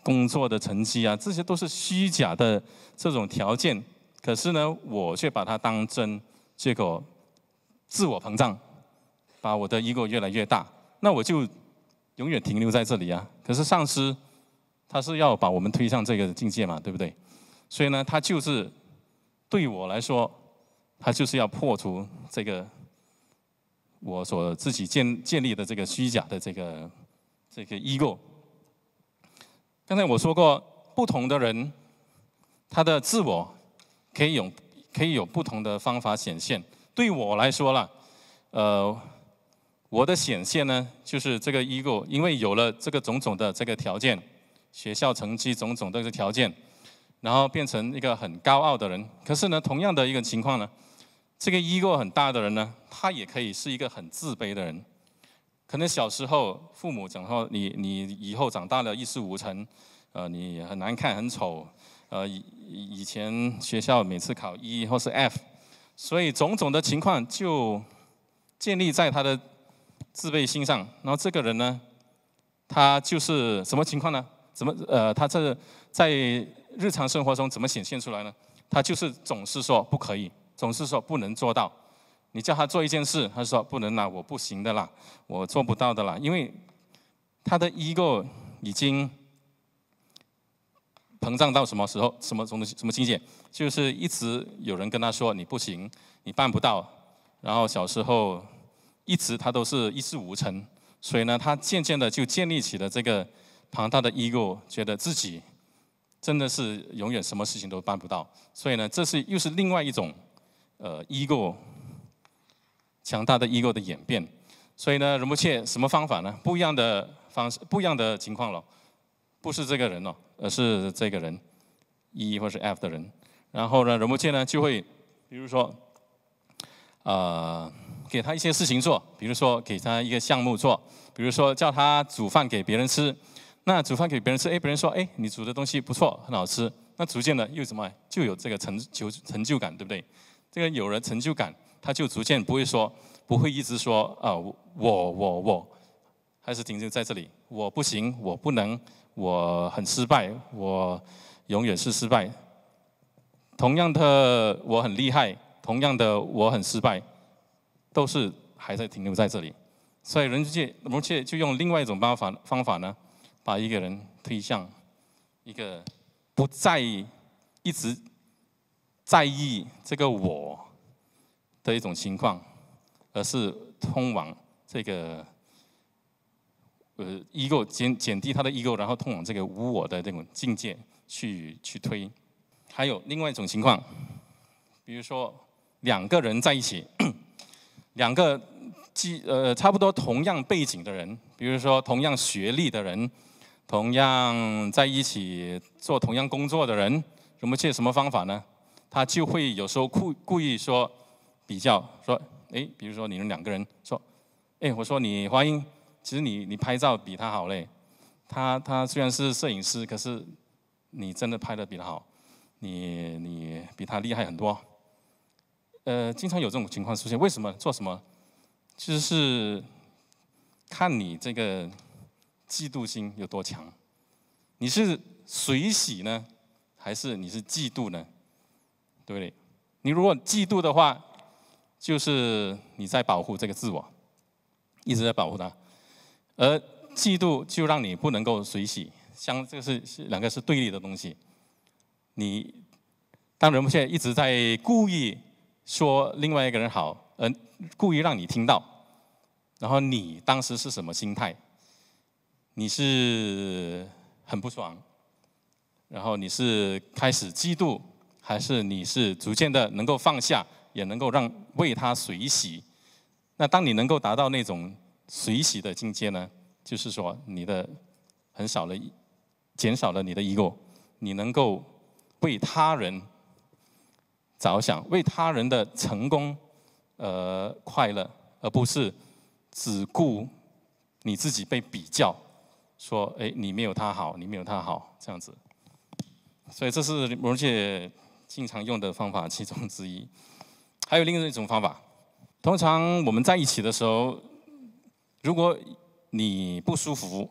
工作的成绩这些都是虚假的这种条件。可是呢，我却把它当真，结果自我膨胀，把我的ego越来越大，那我就永远停留在这里可是上师他是要把我们推上这个境界嘛，对不对？所以呢，他就是对我来说，他就是要破除这个我所自己建立的这个虚假的这个ego。刚才我说过，不同的人，他的自我可以有不同的方法显现。对我来说啦，我的显现呢，就是这个ego，因为有了这个种种的这个条件，学校成绩种种的这个条件。然后变成一个很高傲的人，可是呢，同样的一个情况呢，这个ego很大的人呢，他也可以是一个很自卑的人。可能小时候父母讲说你以后长大了一事无成，你很难看很丑，以前学校每次考E或是 F， 所以种种的情况就建立在他的自卑心上。然后这个人呢，他就是什么情况呢？他这在日常生活中怎么显现出来呢？他就是总是说不可以，总是说不能做到。你叫他做一件事，他说不能啦，我不行的啦，我做不到的啦，因为他的ego已经膨胀到什么时候、什么境界？就是一直有人跟他说你不行，你办不到，然后小时候一直他都是一事无成，所以呢，他渐渐的就建立起了这个庞大的ego，觉得自己真的是永远什么事情都办不到，所以呢，又是另外一种ego 强大的ego的演变。所以呢，仁波切什么方法呢？不一样的方式，不一样的情况了，不是这个人而是这个人 E 或是 F 的人。然后呢，仁波切呢就会，比如说给他一些事情做，比如说给他一个项目做，比如说叫他煮饭给别人吃。那煮饭给别人吃，别人说，你煮的东西不错，很好吃。那逐渐的又怎么就有这个成就感，对不对？这个有了成就感，他就逐渐不会一直说我，还是停留在这里，我不行，我不能，我很失败，我永远是失败。同样的，我很厉害，同样的，我很失败，都是还在停留在这里。所以仁波切就用另外一种方法呢，把一个人推向一个不再一直在意这个我的一种情况，而是通往这个ego 减低他的 ego， 然后通往这个无我的这种境界去推。还有另外一种情况，比如说两个人在一起，两个差不多同样背景的人，比如说同样学历的人，同样在一起做同样工作的人，仁波切什么方法呢？他就会有时候故意说比较，说比如说你们两个人说，我说你华英，其实你拍照比他好嘞，他虽然是摄影师，可是你真的拍得比他好，你比他厉害很多。经常有这种情况出现，为什么？做什么？就是看你这个嫉妒心有多强，你是随喜呢，还是你是嫉妒呢？对不对？你如果嫉妒的话，就是你在保护这个自我，一直在保护它，而嫉妒就让你不能够随喜，这个是两个是对立的东西。当仁波切一直在故意说另外一个人好，故意让你听到，然后你当时是什么心态？你是很不爽，然后你是开始嫉妒，还是你是逐渐的能够放下，也能够为他随喜？那当你能够达到那种随喜的境界呢，就是说你的减少了你的 ego， 你能够为他人着想，为他人的成功快乐，而不是只顾你自己被比较，说你没有他好，你没有他好这样子。所以这是仁波切经常用的方法其中之一。还有另外一种方法，通常我们在一起的时候，如果你不舒服，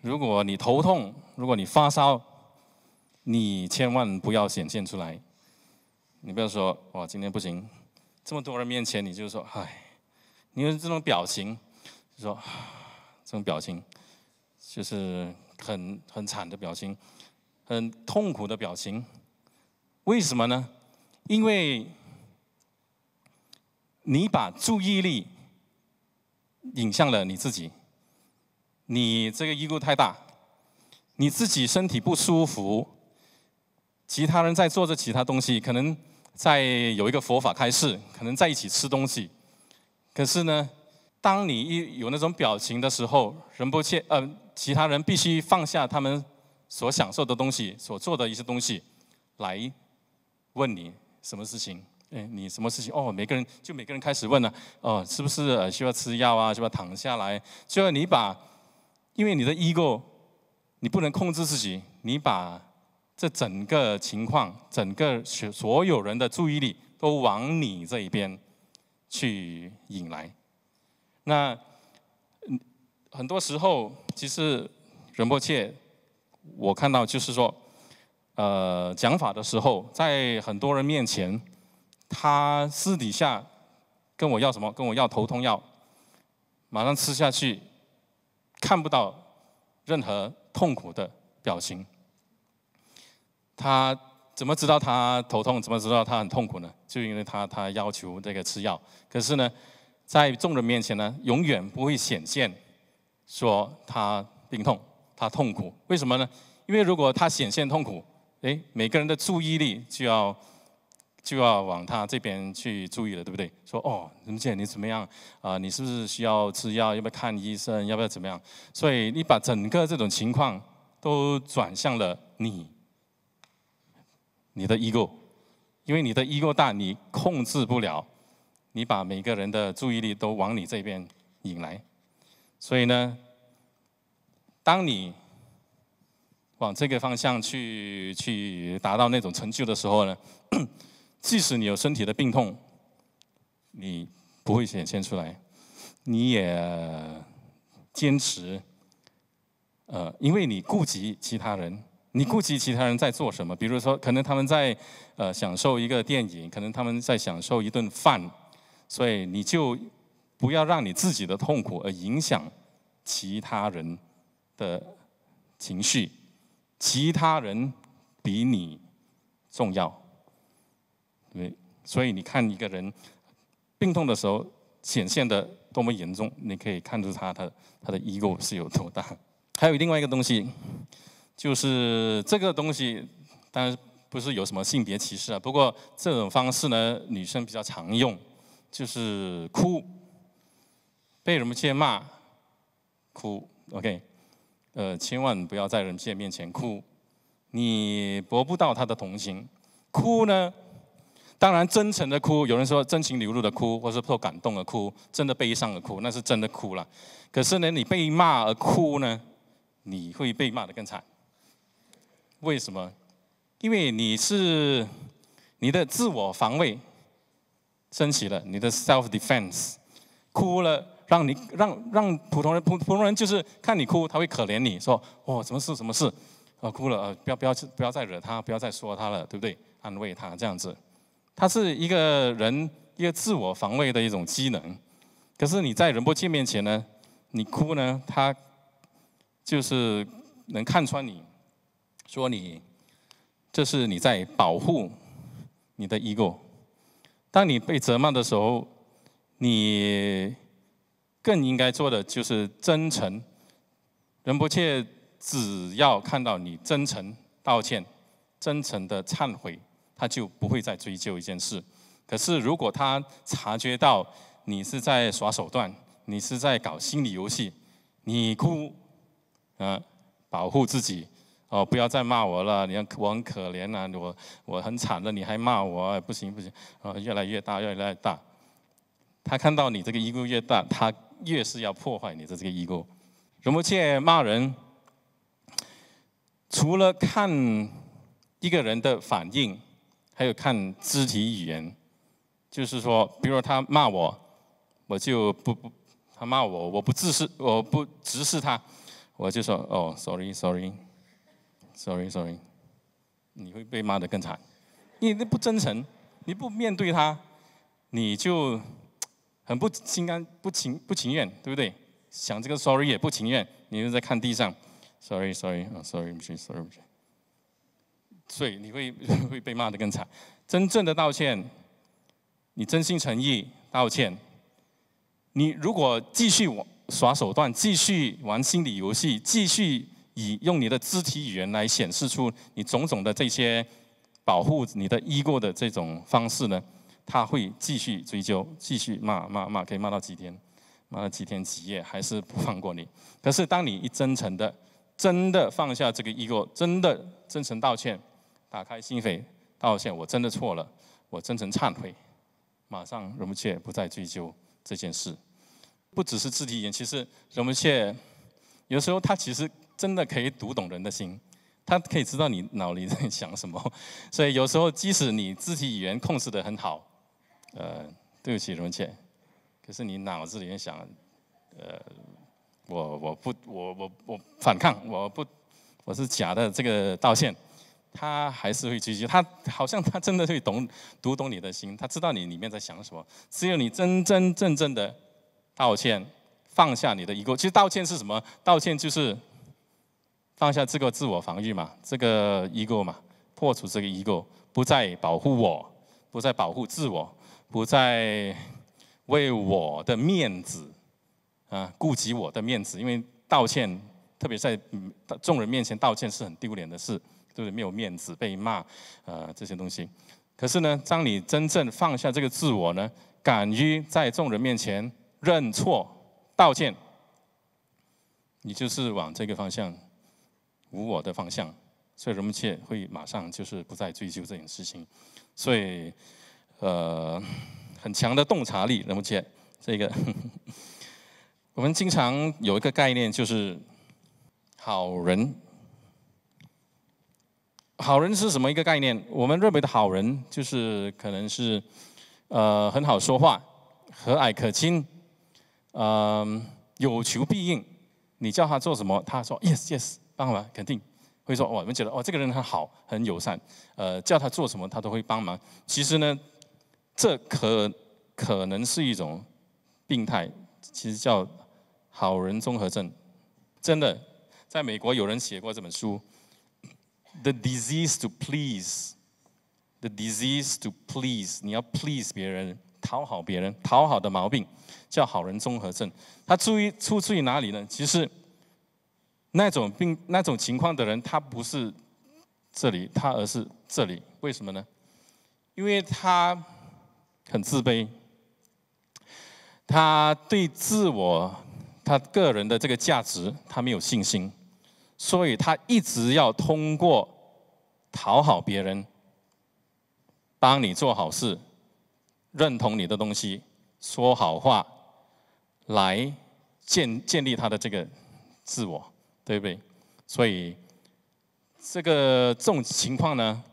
如果你头痛，如果你发烧，你千万不要显现出来。你不要说哇今天不行，这么多人面前你就说你有这种表情，就说这种表情就是很惨的表情，很痛苦的表情。为什么呢？因为你把注意力引向了你自己，你这个 ego 太大，你自己身体不舒服，其他人在做着其他东西，可能在有一个佛法开示，可能在一起吃东西。可是呢，当你一有那种表情的时候，仁波切其他人必须放下他们所享受的东西，所做的一些东西，来问你什么事情。你什么事情？每个人开始问了，是不是需要吃药啊？需要躺下来？最后因为你的 ego， 你不能控制自己，你把这整个情况，整个所有人的注意力都往你这一边去引来。那很多时候，其实仁波切，我看到就是说，讲法的时候，在很多人面前，他私底下跟我要什么？跟我要头痛药，马上吃下去，看不到任何痛苦的表情。他怎么知道他头痛？怎么知道他很痛苦呢？就因为他要求这个吃药，可是呢，在众人面前呢，永远不会显现说他病痛，他痛苦。为什么呢？因为如果他显现痛苦，每个人的注意力就要往他这边去注意了，对不对？说仁波切你怎么样你是不是需要吃药？要不要看医生？要不要怎么样？所以你把整个这种情况都转向了你的 ego， 因为你的 ego 大，你控制不了，你把每个人的注意力都往你这边引来。所以呢，当你往这个方向去达到那种成就的时候呢，即使你有身体的病痛，你不会显现出来，你也坚持，因为你顾及其他人，你顾及其他人在做什么，比如说可能他们在享受一个电影，可能他们在享受一顿饭，所以你就不要让你自己的痛苦而影响其他人的情绪，其他人比你重要，对，所以你看一个人病痛的时候显现的多么严重，你可以看出他的ego是有多大。还有另外一个东西，就是这个东西当然不是有什么性别歧视啊，不过这种方式呢，女生比较常用，就是哭，被人们骂，哭 ，OK， 千万不要在人们面前哭，你博不到他的同情。哭呢，当然真诚的哭，有人说真情流露的哭，或是受感动的哭，真的悲伤的哭，那是真的哭了。可是呢，你被骂而哭呢，你会被骂得更惨。为什么？因为你的自我防卫升起了，你的 self defense， 哭了，让普通人就是看你哭，他会可怜你，说哦什么事，哭了，不要再惹他，不要再说他了，对不对？安慰他这样子，他是一个人一个自我防卫的一种机能。可是你在仁波切面前呢，你哭呢，他就是能看穿你，说这是你在保护你的 ego。当你被责骂的时候，你更应该做的就是真诚。仁波切只要看到你真诚道歉、真诚的忏悔，他就不会再追究一件事。可是如果他察觉到你是在耍手段，你是在搞心理游戏，你哭，保护自己。不要再骂我了，我很可怜啊，我很惨了，你还骂我，不行，越来越大，越来越大。他看到你这个 ego 越大，他越是要破坏你的这个 ego。仁波切骂人，除了看一个人的反应，还有看肢体语言。就是说，比如他骂我，我就他骂我，我不直视他，我就说哦 ，sorry。你会被骂得更惨，因为你不真诚，你不面对他，你就很不情愿，对不对？想这个 sorry 也不情愿，你就在看地上 ，sorry， 不行，所以你会被骂得更惨。真正的道歉，你真心诚意道歉，你如果继续耍手段，继续玩心理游戏，继续用你的肢体语言来显示出你种种的这些保护你的 ego 的这种方式呢，他会继续追究，继续骂，可以骂到几天，骂到几天几夜，还是不放过你。可是当你一真的放下这个 ego， 真的真诚道歉，打开心扉道歉，我真的错了，我真诚忏悔，马上仁波切不再追究这件事。不只是肢体语言，其实仁波切有时候他其实真的可以读懂人的心，他可以知道你脑里在想什么。所以有时候即使你肢体语言控制得很好，对不起仁波切，可是你脑子里面想，我反抗，我是假的这个道歉，他还是会追究。他好像他真的会读懂你的心，他知道你里面在想什么。只有你真正的道歉，放下你的 ego。其实道歉是什么？道歉就是放下这个自我防御嘛，这个 ego 嘛，破除这个 ego， 不再保护我，不再保护自我，不再为我的面子顾及我的面子。因为道歉，特别在众人面前道歉是很丢脸的事，对不对？没有面子，被骂这些东西。可是呢，当你真正放下这个自我呢，敢于在众人面前认错道歉，你就是往这个方向，无我的方向。所以仁波切会马上就是不再追究这件事情。所以很强的洞察力，仁波切这个我们经常有一个概念，就是好人好人是什么一个概念？我们认为的好人就是可能是很好说话，和蔼可亲，有求必应。你叫他做什么，他说 yes yes， 帮忙肯定会说我们觉得这个人很好，很友善。叫他做什么，他都会帮忙。其实呢，这可能是一种病态，其实叫好人综合症。真的，在美国有人写过这本书。The disease to please， the disease to please， 你要 please 别人，讨好别人，讨好的毛病叫好人综合症。它出自于哪里呢？其实那种情况的人，他不是这里，而是这里。为什么呢？因为他很自卑，他对自我、他个人的这个价值，他没有信心。所以他一直要通过讨好别人，帮你做好事，认同你的东西，说好话，来建立他的这个自我，对不对？所以这种情况呢，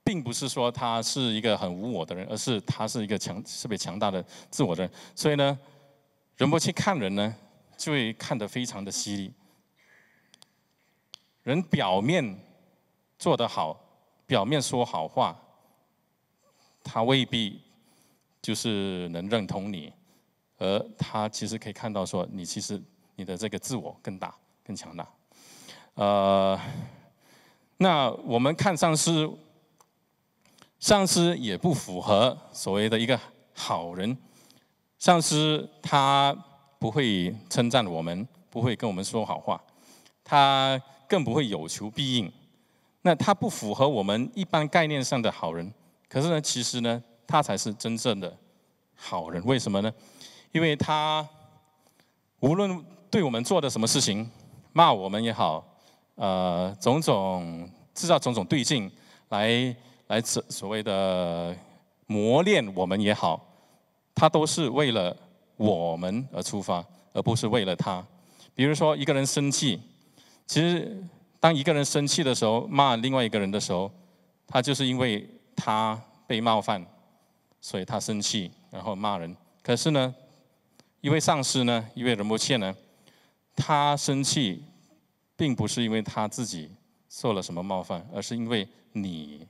并不是说他是一个很无我的人，而是他是一个特别强大的自我的人。所以呢，仁波切看人呢，就会看得非常的犀利。人表面做得好，表面说好话，他未必就是能认同你，而他其实可以看到说，其实你的这个自我更大、更强大。那我们看上司，上司也不符合所谓的一个好人。上司他不会称赞我们，不会跟我们说好话，他更不会有求必应。那他不符合我们一般概念上的好人。可是呢，其实呢，他才是真正的好人。为什么呢？因为他无论对我们做的什么事情，骂我们也好，制造种种对境来所谓的磨练我们也好，他都是为了我们而出发，而不是为了他。比如说一个人生气，其实当一个人生气的时候，骂另外一个人的时候，他就是因为他被冒犯，所以他生气，然后骂人。可是呢，一位上师呢，一位仁波切呢，他生气，并不是因为他自己受了什么冒犯，而是因为你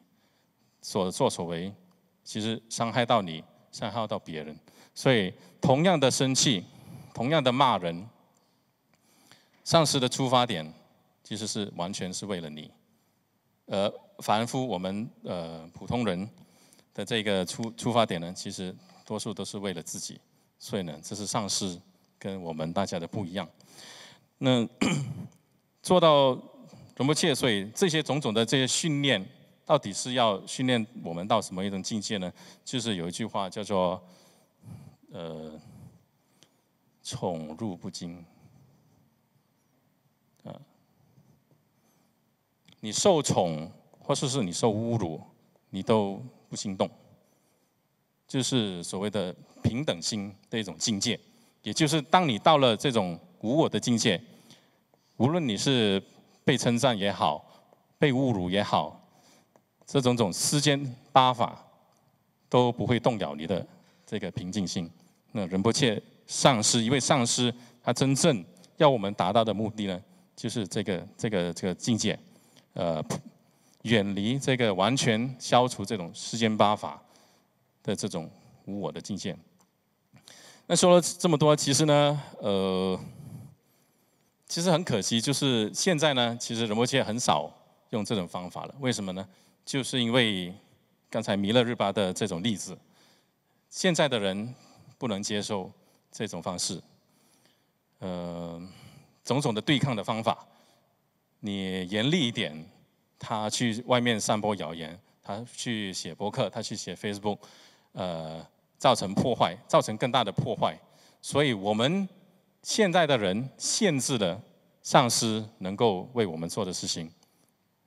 所作所为，其实伤害到你，伤害到别人。所以同样的生气，同样的骂人，上师的出发点其实是完全是为了你。凡夫我们普通人的这个出发点呢，其实多数都是为了自己。所以呢，这是上师跟我们大家的不一样。那做到仁波切，所以这些种种的这些训练，到底是要训练我们到什么一种境界呢？就是有一句话叫做宠辱不惊。你受宠或是你受侮辱，你都不心动，就是所谓的平等心的一种境界。也就是当你到了这种无我的境界，无论你是被称赞也好，被侮辱也好，这种世间八法都不会动摇你的这个平静心。那仁波切上师，一位上师，他真正要我们达到的目的呢，就是这个境界。远离这个完全消除这种世间八法的这种无我的境界。那说了这么多，其实呢，其实很可惜，就是现在呢，其实仁波切很少用这种方法了。为什么呢？就是因为刚才弥勒日巴的这种例子，现在的人不能接受这种方式，种种的对抗的方法。你严厉一点，他去外面散播谣言，他去写博客，他去写 Facebook， 造成破坏，造成更大的破坏。所以我们现在的人限制了上师能够为我们做的事情，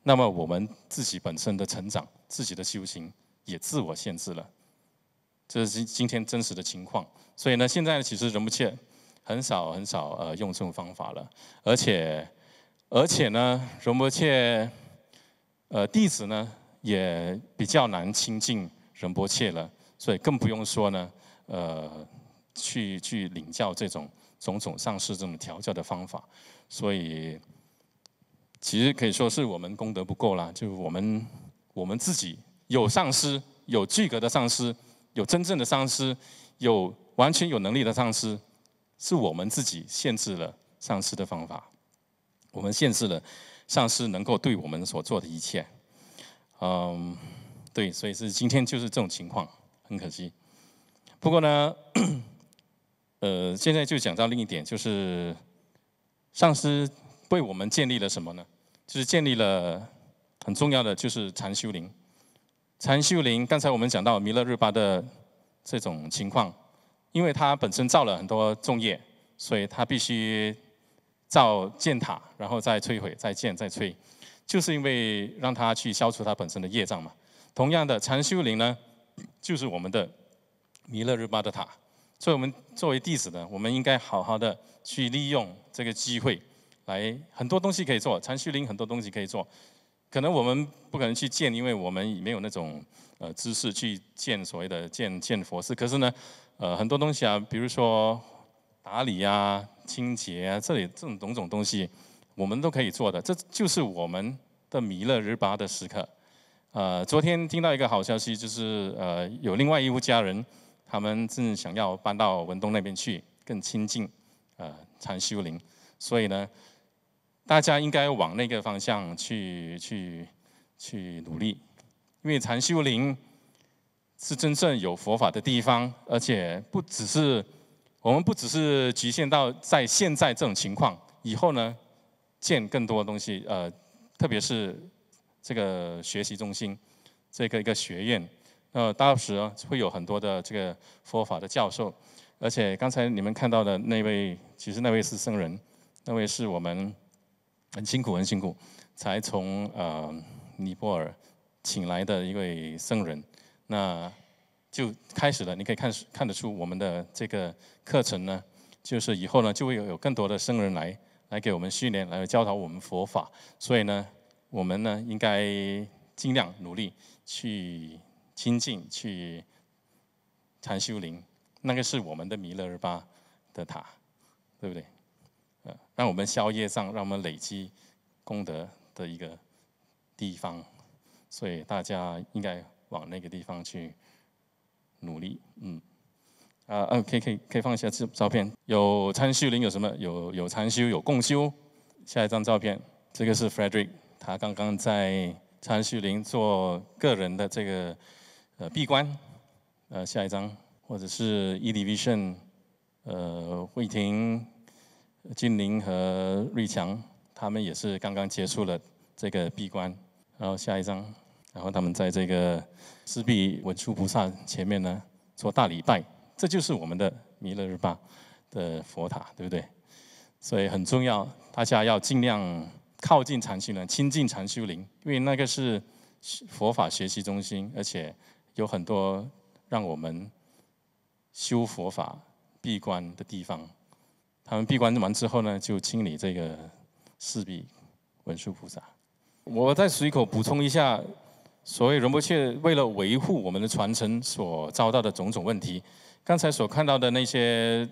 那么我们自己本身的成长、自己的修行也自我限制了。这是今天真实的情况。所以呢，现在其实仁波切很少用这种方法了，而且呢，仁波切弟子呢也比较难亲近仁波切了，所以更不用说呢，去领教这种种种上师这种调教的方法，所以其实可以说是我们功德不够啦，就我们自己有上师，有具格的上师，有真正的上师，有完全有能力的上师，是我们自己限制了上师的方法，我们限制了上师能够对我们所做的一切。对，所以是今天就是这种情况，很可惜。不过呢，现在就讲到另一点，就是上师为我们建立了什么呢？就是建立了很重要的就是禅修林。禅修林，刚才我们讲到弥勒日巴的这种情况，因为他本身造了很多重业，所以他必须造建塔，然后再摧毁，再建，再摧，就是因为让他去消除他本身的业障嘛。同样的，禅修林呢，就是我们的弥勒日巴的塔。所以我们作为弟子呢，我们应该好好的去利用这个机会，来很多东西可以做，禅修林很多东西可以做。可能我们不可能去建，因为我们没有那种知识去建所谓的建佛寺。可是呢，很多东西啊，比如说打理啊、清洁啊，这种种东西，我们都可以做的。这就是我们的弥勒日巴的时刻。昨天听到一个好消息，就是有另外一户家人，他们正想要搬到文东那边去，更亲近禅修林，所以呢，大家应该往那个方向去努力，因为禅修林是真正有佛法的地方，而且我们不只是局限到在现在这种情况，以后呢，建更多的东西，特别是这个学习中心，这个一个学院，到时会有很多的这个佛法的教授，而且刚才你们看到的那位，其实那位是僧人，那位是我们很辛苦才从尼泊尔请来的一位僧人，那就开始了。你可以看得出我们的这个课程呢，就是以后呢就会有更多的僧人来给我们训练，来教导我们佛法，所以呢。我们呢，应该尽量努力去亲近、去禅修林，那个是我们的弥勒日巴的塔，对不对？让我们消业障，让我们累积功德的一个地方，所以大家应该往那个地方去努力。可以放一下照片。有禅修林有什么？有禅修，有共修。下一张照片，这个是 Frederick。他刚刚在禅修林做个人的这个闭关，下一张，或者是 E Division，慧婷、金玲和瑞强，他们也是刚刚结束了这个闭关，然后下一张，然后他们在这个四臂文殊菩萨前面呢做大礼拜，这就是我们的弥勒日巴的佛塔，对不对？所以很重要，大家要尽量靠近禅修林，亲近禅修林，因为那个是佛法学习中心，而且有很多让我们修佛法、闭关的地方。他们闭关完之后呢，就清理这个四臂文殊菩萨。我再随口补充一下，所谓仁波切为了维护我们的传承所遭到的种种问题，刚才所看到的那些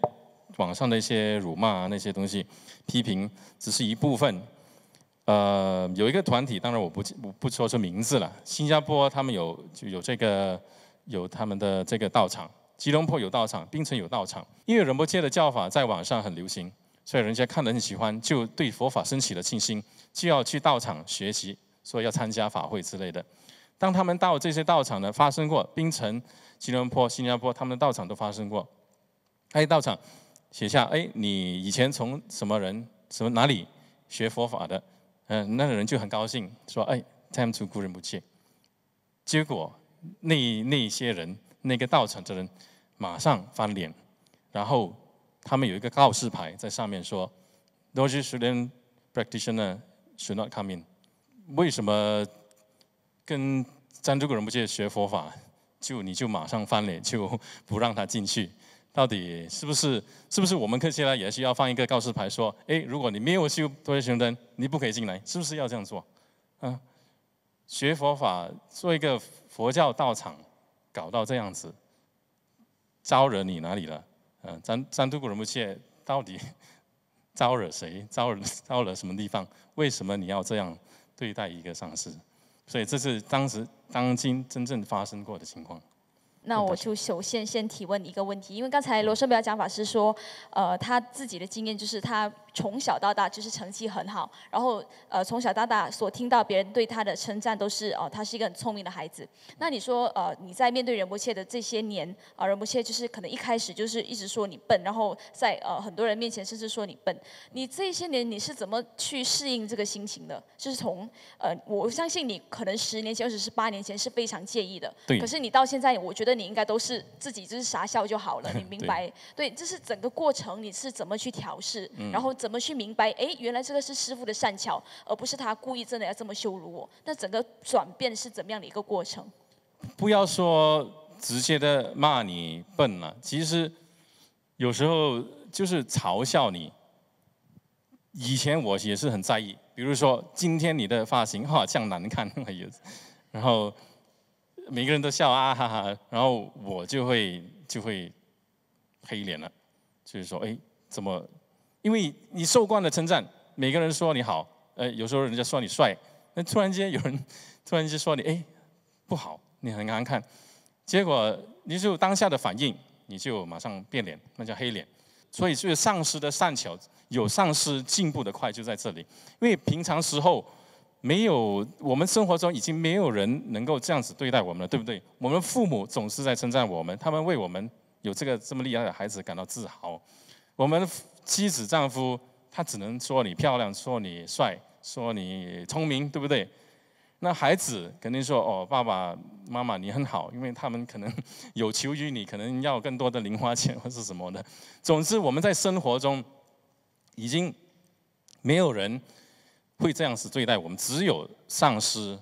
网上的一些辱骂那些东西、批评，只是一部分。有一个团体，当然我不说出名字了。新加坡他们有他们的这个道场，吉隆坡有道场，槟城有道场。因为仁波切的教法在网上很流行，所以人家看得很喜欢，就对佛法升起了信心，就要去道场学习，所以要参加法会之类的。当他们到这些道场呢，发生过槟城、吉隆坡、新加坡，他们的道场都发生过。道场写下，你以前从什么人、哪里学佛法的？那个人就很高兴，说time to 古仁波切。结果那些人，那个道场的人马上翻脸，然后他们有一个告示牌在上面说 ，Doji student practitioner should not come in。为什么跟赞助古仁波切学佛法，你就马上翻脸，就不让他进去？到底是不是我们科学家也需要放一个告示牌说，如果你没有修多学学生，你不可以进来，是不是要这样做？学佛法做一个佛教道场，搞到这样子，招惹你哪里了？占都古仁波切到底招惹谁？招惹什么地方？为什么你要这样对待一个上师？所以这是当今真正发生过的情况。那我就首先提问一个问题，因为刚才罗胜标讲法师说，他自己的经验就是他从小到大就是成绩很好，然后从小到大所听到别人对他的称赞都是他是一个很聪明的孩子。那你说你在面对仁波切的这些年，仁波切就是可能一开始就是一直说你笨，然后在很多人面前甚至说你笨，你这些年你是怎么去适应这个心情的？就是从我相信你可能10年前或者是8年前是非常介意的，可是你到现在，我觉得你应该都是自己就是傻笑就好了，你明白？对，这是整个过程你是怎么去调试，然后怎么去明白？哎，原来这个是师父的善巧，而不是他故意真的要这么羞辱我。那整个转变是怎么样的一个过程？不要说直接的骂你笨了，其实有时候就是嘲笑你。以前我也是很在意，比如说今天你的发型这样难看，然后每个人都笑啊哈哈，然后我就会黑脸了，就是说哎怎么？因为你受惯了称赞，每个人说你好，有时候人家说你帅，那突然间有人突然间说你哎不好，你很难看，结果你就当下的反应，你就马上变脸，那叫黑脸。所以就是上师的善巧，有上师进步的快就在这里。因为平常时候没有，我们生活中已经没有人能够这样子对待我们了，对不对？我们父母总是在称赞我们，他们为我们有这么厉害的孩子感到自豪。我们妻子丈夫他只能说你漂亮，说你帅，说你聪明，对不对？那孩子肯定说哦，爸爸妈妈你很好，因为他们可能有求于你，可能要更多的零花钱或是什么的。总之我们在生活中已经没有人会这样子对待我们，只有上师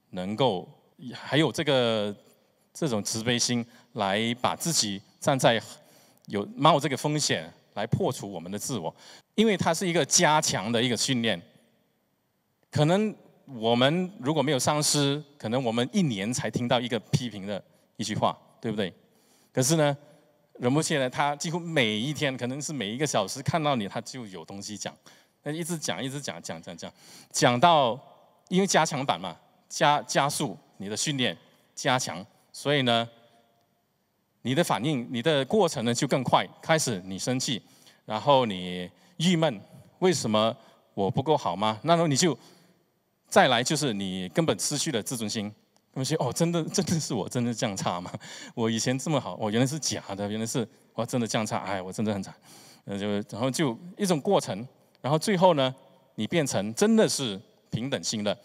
能够还有这种慈悲心，来把自己站在冒这个风险来破除我们的自我，因为它是一个加强的一个训练，可能。我们如果没有上师，可能我们1年才听到一个批评的一句话，对不对？可是呢，仁波切呢，他几乎每一天，可能是每1个小时看到你，他就有东西讲，那一直讲到，因为加强版嘛，加速你的训练，加强，所以呢，你的反应，你的过程呢就更快。开始你生气，然后你郁闷，为什么我不够好吗？那么你就。再来就是你根本失去了自尊心，根本说哦，真的是我真的这样差吗？我以前这么好，我原来是假的，原来是我真的这样差，哎，我真的很惨，然后就一种过程，然后最后呢，你变成真的是平等心的。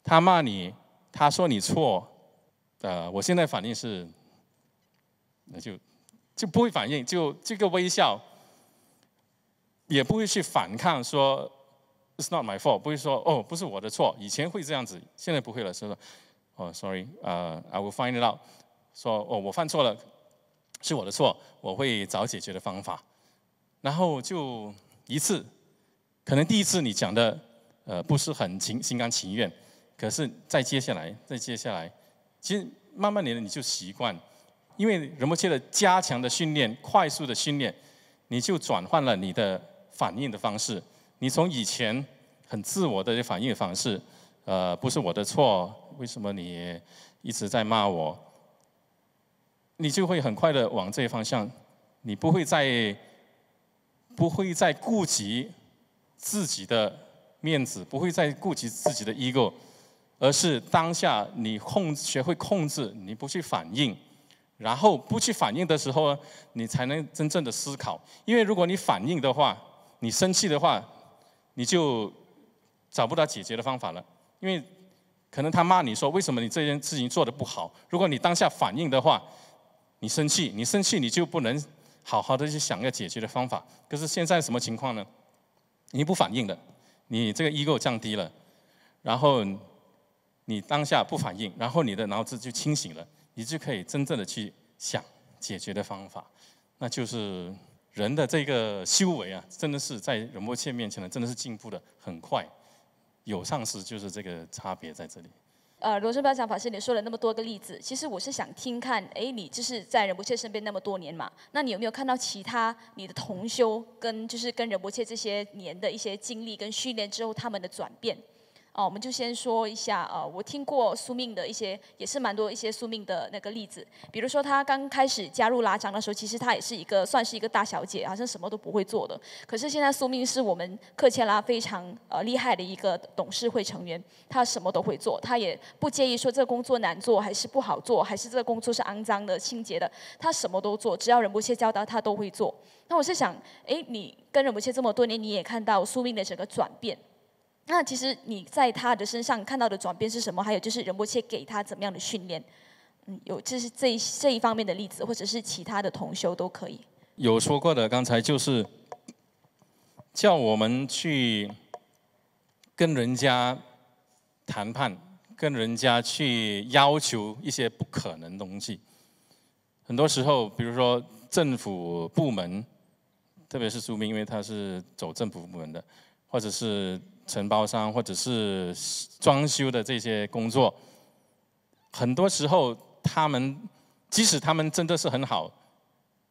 他骂你，他说你错，我现在反应是，那就不会反应，就这个微笑，也不会去反抗说。It's not my fault， 不会说哦，不是我的错。以前会这样子，现在不会了。说哦，sorry，I will find it out。说哦，我犯错了，是我的错，我会找解决的方法。然后就一次，可能第一次你讲的不是很心甘情愿，可是再接下来，其实慢慢你就习惯，因为仁波切的加强的训练、快速的训练，你就转换了你的反应的方式。你从以前很自我的反应方式，不是我的错，为什么你一直在骂我？你就会很快的往这个方向，你不会再顾及自己的面子，不会再顾及自己的 ego， 而是当下你学会控制，你不去反应，然后不去反应的时候，你才能真正的思考。因为如果你反应的话，你生气的话。你就找不到解决的方法了，因为可能他骂你说为什么你这件事情做得不好。如果你当下反应的话，你生气你就不能好好的去想要解决的方法。可是现在什么情况呢？你不反应的，你这个 ego 降低了，然后你当下不反应，然后你的脑子就清醒了，你就可以真正的去想解决的方法，那就是。人的这个修为啊，真的是在仁波切面前呢，真的是进步的很快。有上师就是这个差别在这里。罗生标讲法师，你说了那么多个例子，其实我是想听看，哎，你就是在仁波切身边那么多年嘛，那你有没有看到其他你的同修就是跟仁波切这些年的一些经历跟训练之后他们的转变？我们就先说一下，我听过苏命的一些，也是蛮多一些苏命的那个例子。比如说他刚开始加入拉长的时候，其实他也是算是一个大小姐，好像什么都不会做的。可是现在苏命是我们克切拉非常厉害的一个董事会成员，他什么都会做，他也不介意说这个工作难做还是不好做，还是这个工作是肮脏的、清洁的，他什么都做，只要仁波切教导他都会做。那我是想，哎，你跟仁波切这么多年，你也看到苏命的整个转变。那其实你在他的身上看到的转变是什么？还有就是仁波切给他怎么样的训练？有就是这一方面的例子，或者是其他的同修都可以。有说过的，刚才就是叫我们去跟人家谈判，跟人家去要求一些不可能的东西。很多时候，比如说政府部门，特别是苏明，因为他是走政府部门的，或者是承包商，或者是装修的这些工作，很多时候即使他们真的是很好，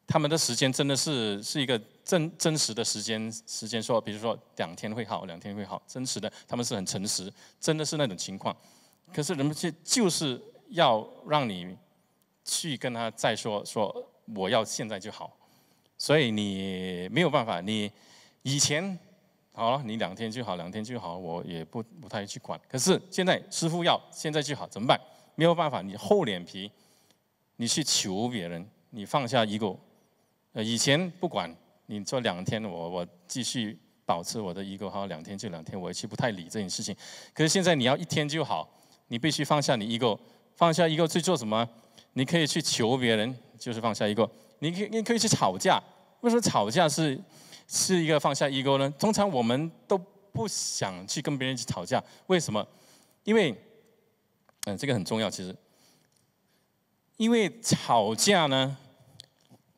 他们的时间真的是一个真实的时间说，比如说2天会好，2天会好，真实的，他们是很诚实，真的是那种情况。可是人们就是要让你去跟他再说我要现在就好，所以你没有办法，你以前。好了，你2天就好，2天就好，我也不太去管。可是现在师父要现在就好，怎么办？没有办法，你厚脸皮，你去求别人，你放下 ego。以前不管你做2天，我继续保持我的 ego， 好，2天就2天，我去不太理这件事情。可是现在你要1天就好，你必须放下你 ego， 放下 ego 去做什么？你可以去求别人，就是放下 ego。你可以去吵架，为什么吵架是一个放下 ego 呢？通常我们都不想去跟别人去吵架，为什么？因为，这个很重要，其实，因为吵架呢，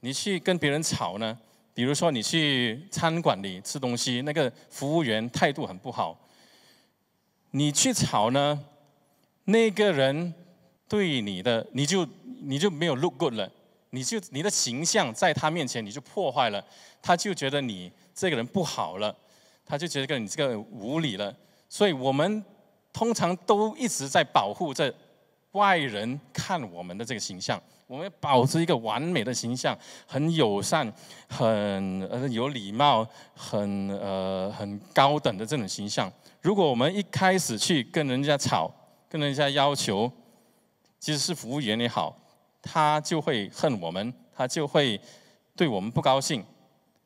你去跟别人吵呢，比如说你去餐馆里吃东西，那个服务员态度很不好，你去吵呢，那个人对你就没有 look good 了。你的形象在他面前你就破坏了，他就觉得你这个人不好了，他就觉得你这个无理了。所以我们通常都一直在保护着外人看我们的这个形象，我们保持一个完美的形象，很友善，很有礼貌，很高等的这种形象。如果我们一开始去跟人家吵，跟人家要求，即使是服务员也好，他就会恨我们，他就会对我们不高兴，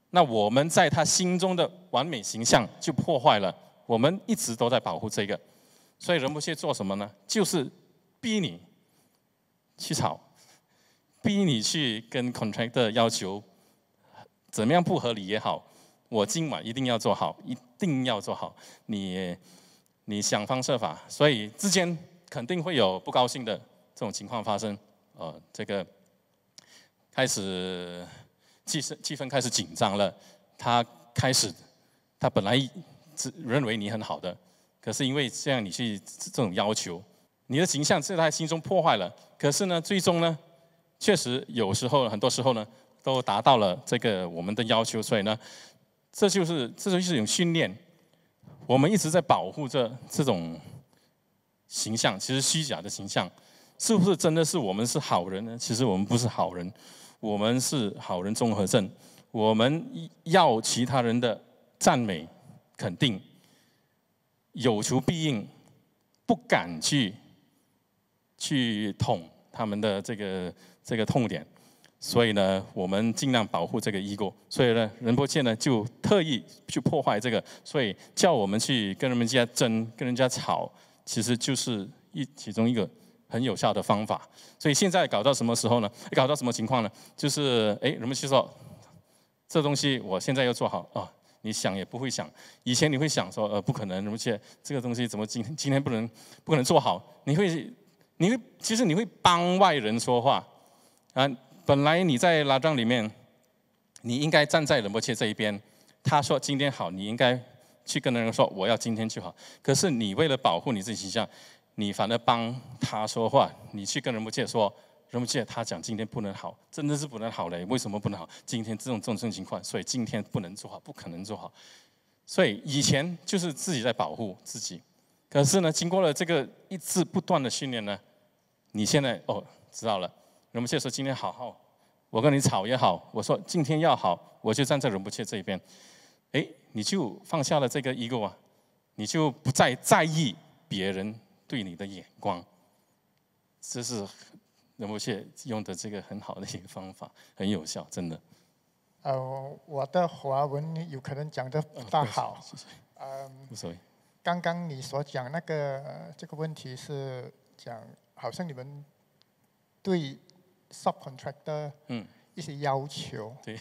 那我们在他心中的完美形象就破坏了。我们一直都在保护这个，所以仁波切做什么呢？就是逼你去吵，逼你去跟 contractor 要求怎么样不合理也好，我今晚一定要做好，一定要做好。你想方设法，所以之间肯定会有不高兴的这种情况发生。这个开始气氛开始紧张了，他本来认为你很好的，可是因为这样你去这种要求，你的形象在他心中破坏了。可是呢，最终呢，确实很多时候呢，都达到了这个我们的要求。所以呢，这就是一种训练，我们一直在保护着这种形象，其实虚假的形象。是不是真的是我们是好人呢？其实我们不是好人，我们是好人综合症。我们要其他人的赞美、肯定，有求必应，不敢去捅他们的这个痛点。所以呢，我们尽量保护这个 ego。所以呢，仁波切呢就特意去破坏这个，所以叫我们去跟人家争、跟人家吵，其实就是其中一个很有效的方法。所以现在搞到什么时候呢？搞到什么情况呢？就是仁波切说，这东西我现在要做好啊，你想也不会想。以前你会想说不可能，仁波切这个东西怎么今天不能做好？其实你会帮外人说话啊。本来你在拉藏里面，你应该站在仁波切这一边。他说今天好，你应该去跟人说我要今天就好。可是你为了保护你自己形象，你反而帮他说话，你去跟仁波切说，仁波切他讲今天不能好，真的是不能好嘞，为什么不能好？今天这种情况，所以今天不能做好，不可能做好。所以以前就是自己在保护自己，可是呢，经过了这个一直不断的训练呢，你现在知道了，仁波切说今天好好，我跟你吵也好，我说今天要好，我就站在仁波切这一边，你就放下了这个 ego 啊，你就不再在意别人对你的眼光，这是仁波切用的这个很好的一个方法，很有效，真的。我的华文有可能讲得不大好，谢谢。无所谓。刚刚你所讲那个这个问题是讲，好像你们对 subcontractor 一些要求。对。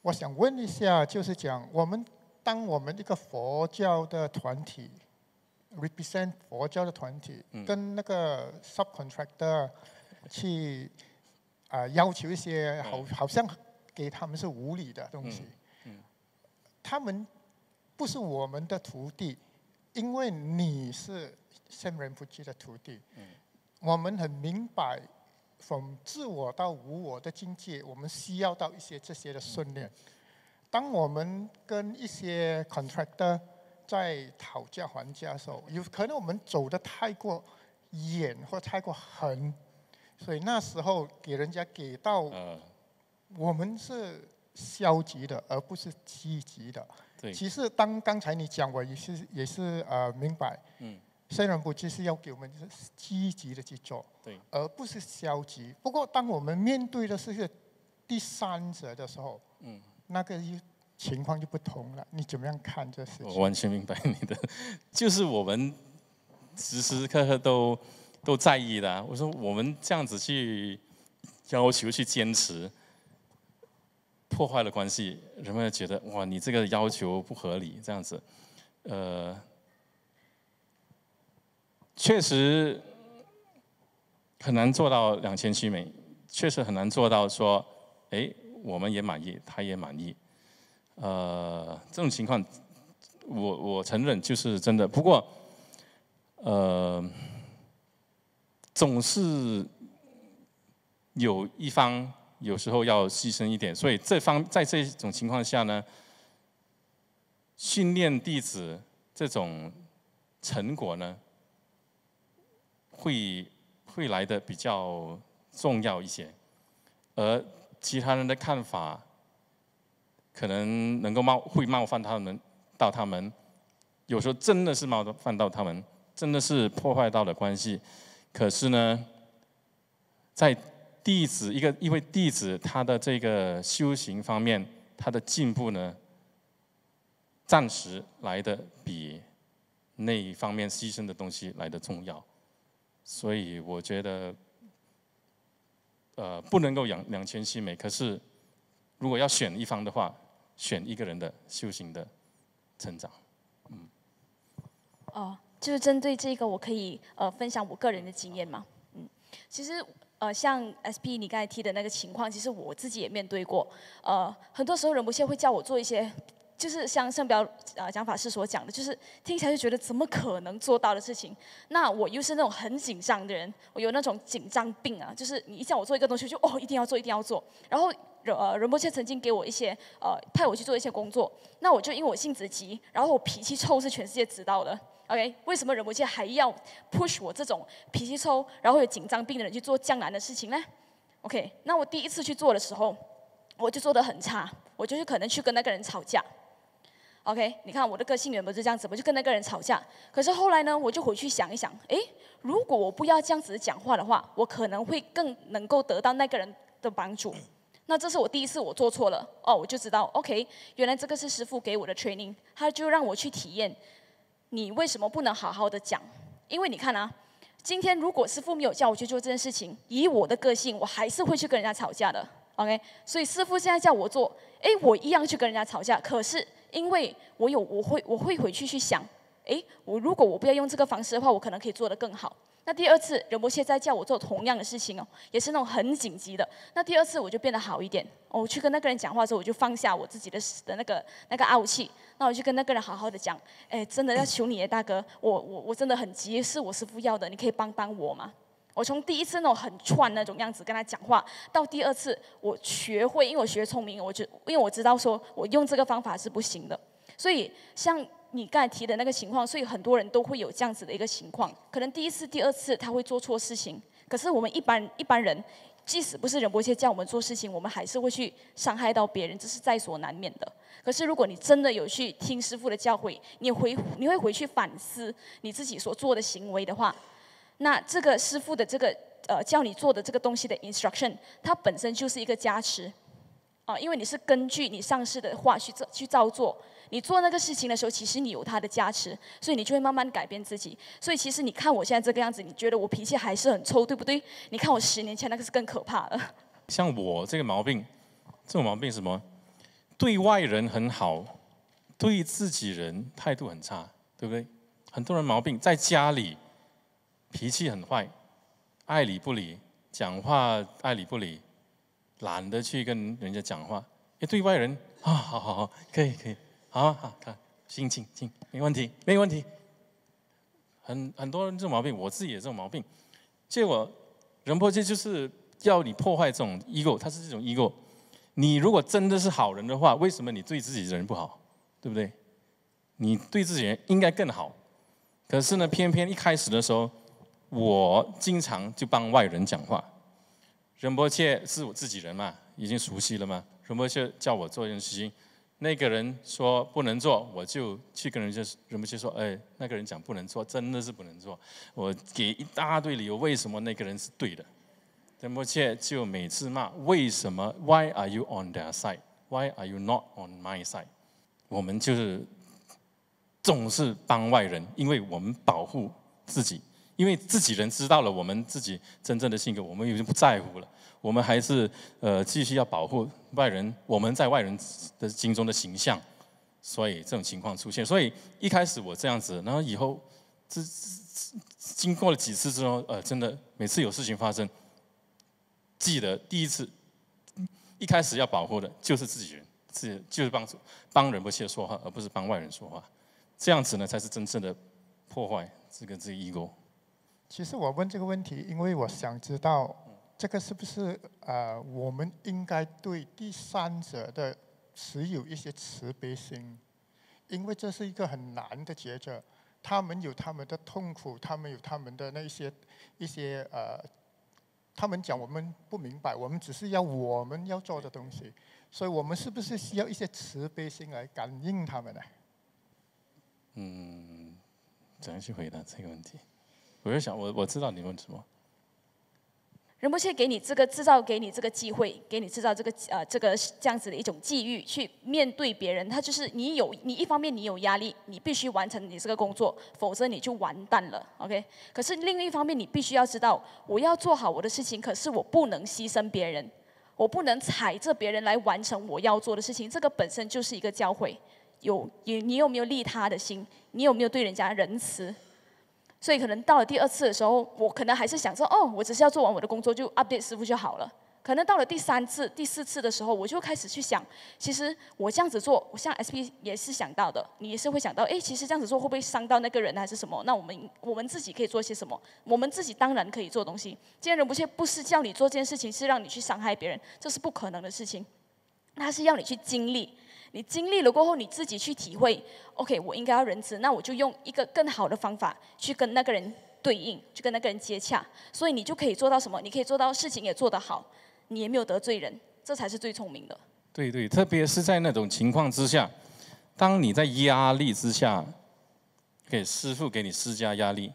我想问一下，就是讲当我们一个佛教的团体 represent 佛教的团体，跟那个 subcontractor 去要求一些好像给他们是无理的东西，他们不是我们的徒弟，因为你是圣人不羁的徒弟，我们很明白。从自我到无我的境界，我们需要到一些这些的训练。当我们跟一些 contractor 在讨价还价的时候，有可能我们走得太过远或太过横，所以那时候给人家给到，我们是消极的，而不是积极的。其实刚才你讲，我也是明白。圣人不羁是要给我们积极的去做，而不是消极。不过，当我们面对的是第三者的时候，那个情况就不同了。你怎么样看这事情？我完全明白你的，就是我们时时刻刻都在意的。我说我们这样子去要求、去坚持，破坏了关系，人们觉得哇，你这个要求不合理，这样子，确实很难做到两全其美，确实很难做到说，我们也满意，他也满意。这种情况，我承认就是真的。不过，总是有一方有时候要牺牲一点，所以在这种情况下呢，训练弟子这种成果呢，会来的比较重要一些，而其他人的看法可能能够会冒犯他们，有时候真的是冒犯到他们，真的是破坏到了关系。可是呢，在一位弟子他的这个修行方面，他的进步呢，暂时来的比那一方面牺牲的东西来的重要。所以我觉得，不能够两全其美。可是，如果要选一方的话，选一个人的修行的成长。就是针对这个，我可以分享我个人的经验嘛。其实像 SP 你刚才提的那个情况，其实我自己也面对过。很多时候仁波切会叫我做一些。就是像圣标讲法师所讲的，就是听起来就觉得怎么可能做到的事情。那我又是那种很紧张的人，我有那种紧张病啊，就是你一叫我做一个东西，就一定要做，一定要做。然后仁波切曾经给我一些派我去做一些工作，那我就因为我性子急，然后我脾气臭是全世界知道的。OK， 为什么仁波切还要 push 我这种脾气臭，然后有紧张病的人去做这样难的事情呢 ？OK， 那我第一次去做的时候，我就做得很差，我就是可能去跟那个人吵架。OK， 你看我的个性原本是这样子，我就跟那个人吵架。可是后来呢，我就回去想一想，如果我不要这样子讲话的话，我可能会更能够得到那个人的帮助。那这是我第一次我做错了，我就知道 OK， 原来这个是师父给我的 training， 他就让我去体验，你为什么不能好好的讲？因为你看啊，今天如果师父没有叫我去做这件事情，以我的个性，我还是会去跟人家吵架的。OK， 所以师父现在叫我做，我一样去跟人家吵架，可是。因为我会回去想，我如果我不要用这个方式的话，我可能可以做得更好。那第二次仁波切再叫我做同样的事情哦，也是那种很紧急的。那第二次我就变得好一点，我去跟那个人讲话的时候，我就放下我自己的那个傲气，那我就跟那个人好好的讲，哎，真的要求你大哥，我真的很急，是我师父要的，你可以帮我吗？我从第一次那种很串那种样子跟他讲话，到第二次我学会，因为我学聪明，因为我知道说我用这个方法是不行的，所以像你刚才提的那个情况，所以很多人都会有这样子的一个情况，可能第一次、第二次他会做错事情，可是我们一般人，即使不是仁波切叫我们做事情，我们还是会去伤害到别人，这是在所难免的。可是如果你真的有去听师父的教诲，你会回去反思你自己所做的行为的话，那这个师父的这个叫你做的这个东西的 instruction， 它本身就是一个加持。因为你是根据你上师的话去照做，你做那个事情的时候，其实你有他的加持，所以你就会慢慢改变自己。所以其实你看我现在这个样子，你觉得我脾气还是很臭，对不对？你看我10年前那个是更可怕的。像我这个毛病，这种毛病是什么？对外人很好，对自己人态度很差，对不对？很多人毛病在家里脾气很坏，爱理不理，讲话爱理不理。懒得去跟人家讲话，对外人好，可以，好，看，静，没问题。很多人这种毛病，我自己也这种毛病。结果仁波切就是要你破坏这种 ego， 它是这种 ego。你如果真的是好人的话，为什么你对自己人不好？对不对？你对自己人应该更好。可是呢，偏偏一开始的时候，我经常就帮外人讲话。仁波切是我自己人嘛，已经熟悉了嘛。仁波切叫我做一件事情，那个人说不能做，我就去跟仁波切说，那个人讲不能做，真的是不能做。我给一大堆理由，为什么那个人是对的。仁波切就每次骂，为什么 ？Why are you on their side? Why are you not on my side? 我们就是总是帮外人，因为我们保护自己。因为自己人知道了我们自己真正的性格，我们已经不在乎了。我们还是继续要保护外人，我们在外人的心中的形象。所以这种情况出现。所以一开始我这样子，然后以后经过了几次之后，真的每次有事情发生，记得第一次一开始要保护的就是自己人，就是帮仁波切说话，而不是帮外人说话。这样子呢，才是真正的破坏这个ego。其实我问这个问题，因为我想知道，这个是不是我们应该对第三者的持有一些慈悲心，因为这是一个很难的抉择。他们有他们的痛苦，他们有他们的那一些他们讲我们不明白，我们只是要我们要做的东西，所以我们是不是需要一些慈悲心来感应他们呢？怎样去回答这个问题？我就想，我知道你问什么。仁波切给你这个制造给你这个机会，给你制造这个这样子的一种际遇，去面对别人。他就是你一方面你有压力，你必须完成你这个工作，否则你就完蛋了。OK？ 可是另一方面，你必须要知道，我要做好我的事情，可是我不能牺牲别人，我不能踩着别人来完成我要做的事情。这个本身就是一个教诲。你有没有利他的心？你有没有对人家仁慈？所以可能到了第二次的时候，我可能还是想说，我只是要做完我的工作就 update 师父就好了。可能到了第3次、第4次的时候，我就开始去想，其实我这样子做，我像 SP 也是想到的，你也是会想到，其实这样子做会不会伤到那个人还是什么？那我们自己可以做些什么？我们自己当然可以做东西。今天仁波切不是叫你做这件事情，是让你去伤害别人，这是不可能的事情。他是要你去经历。你经历了过后，你自己去体会 ，OK， 我应该要仁慈，那我就用一个更好的方法去跟那个人对应，去跟那个人接洽，所以你就可以做到什么？你可以做到事情也做得好，你也没有得罪人，这才是最聪明的。对，特别是在那种情况之下，当你在压力之下，给师父给你施加压力，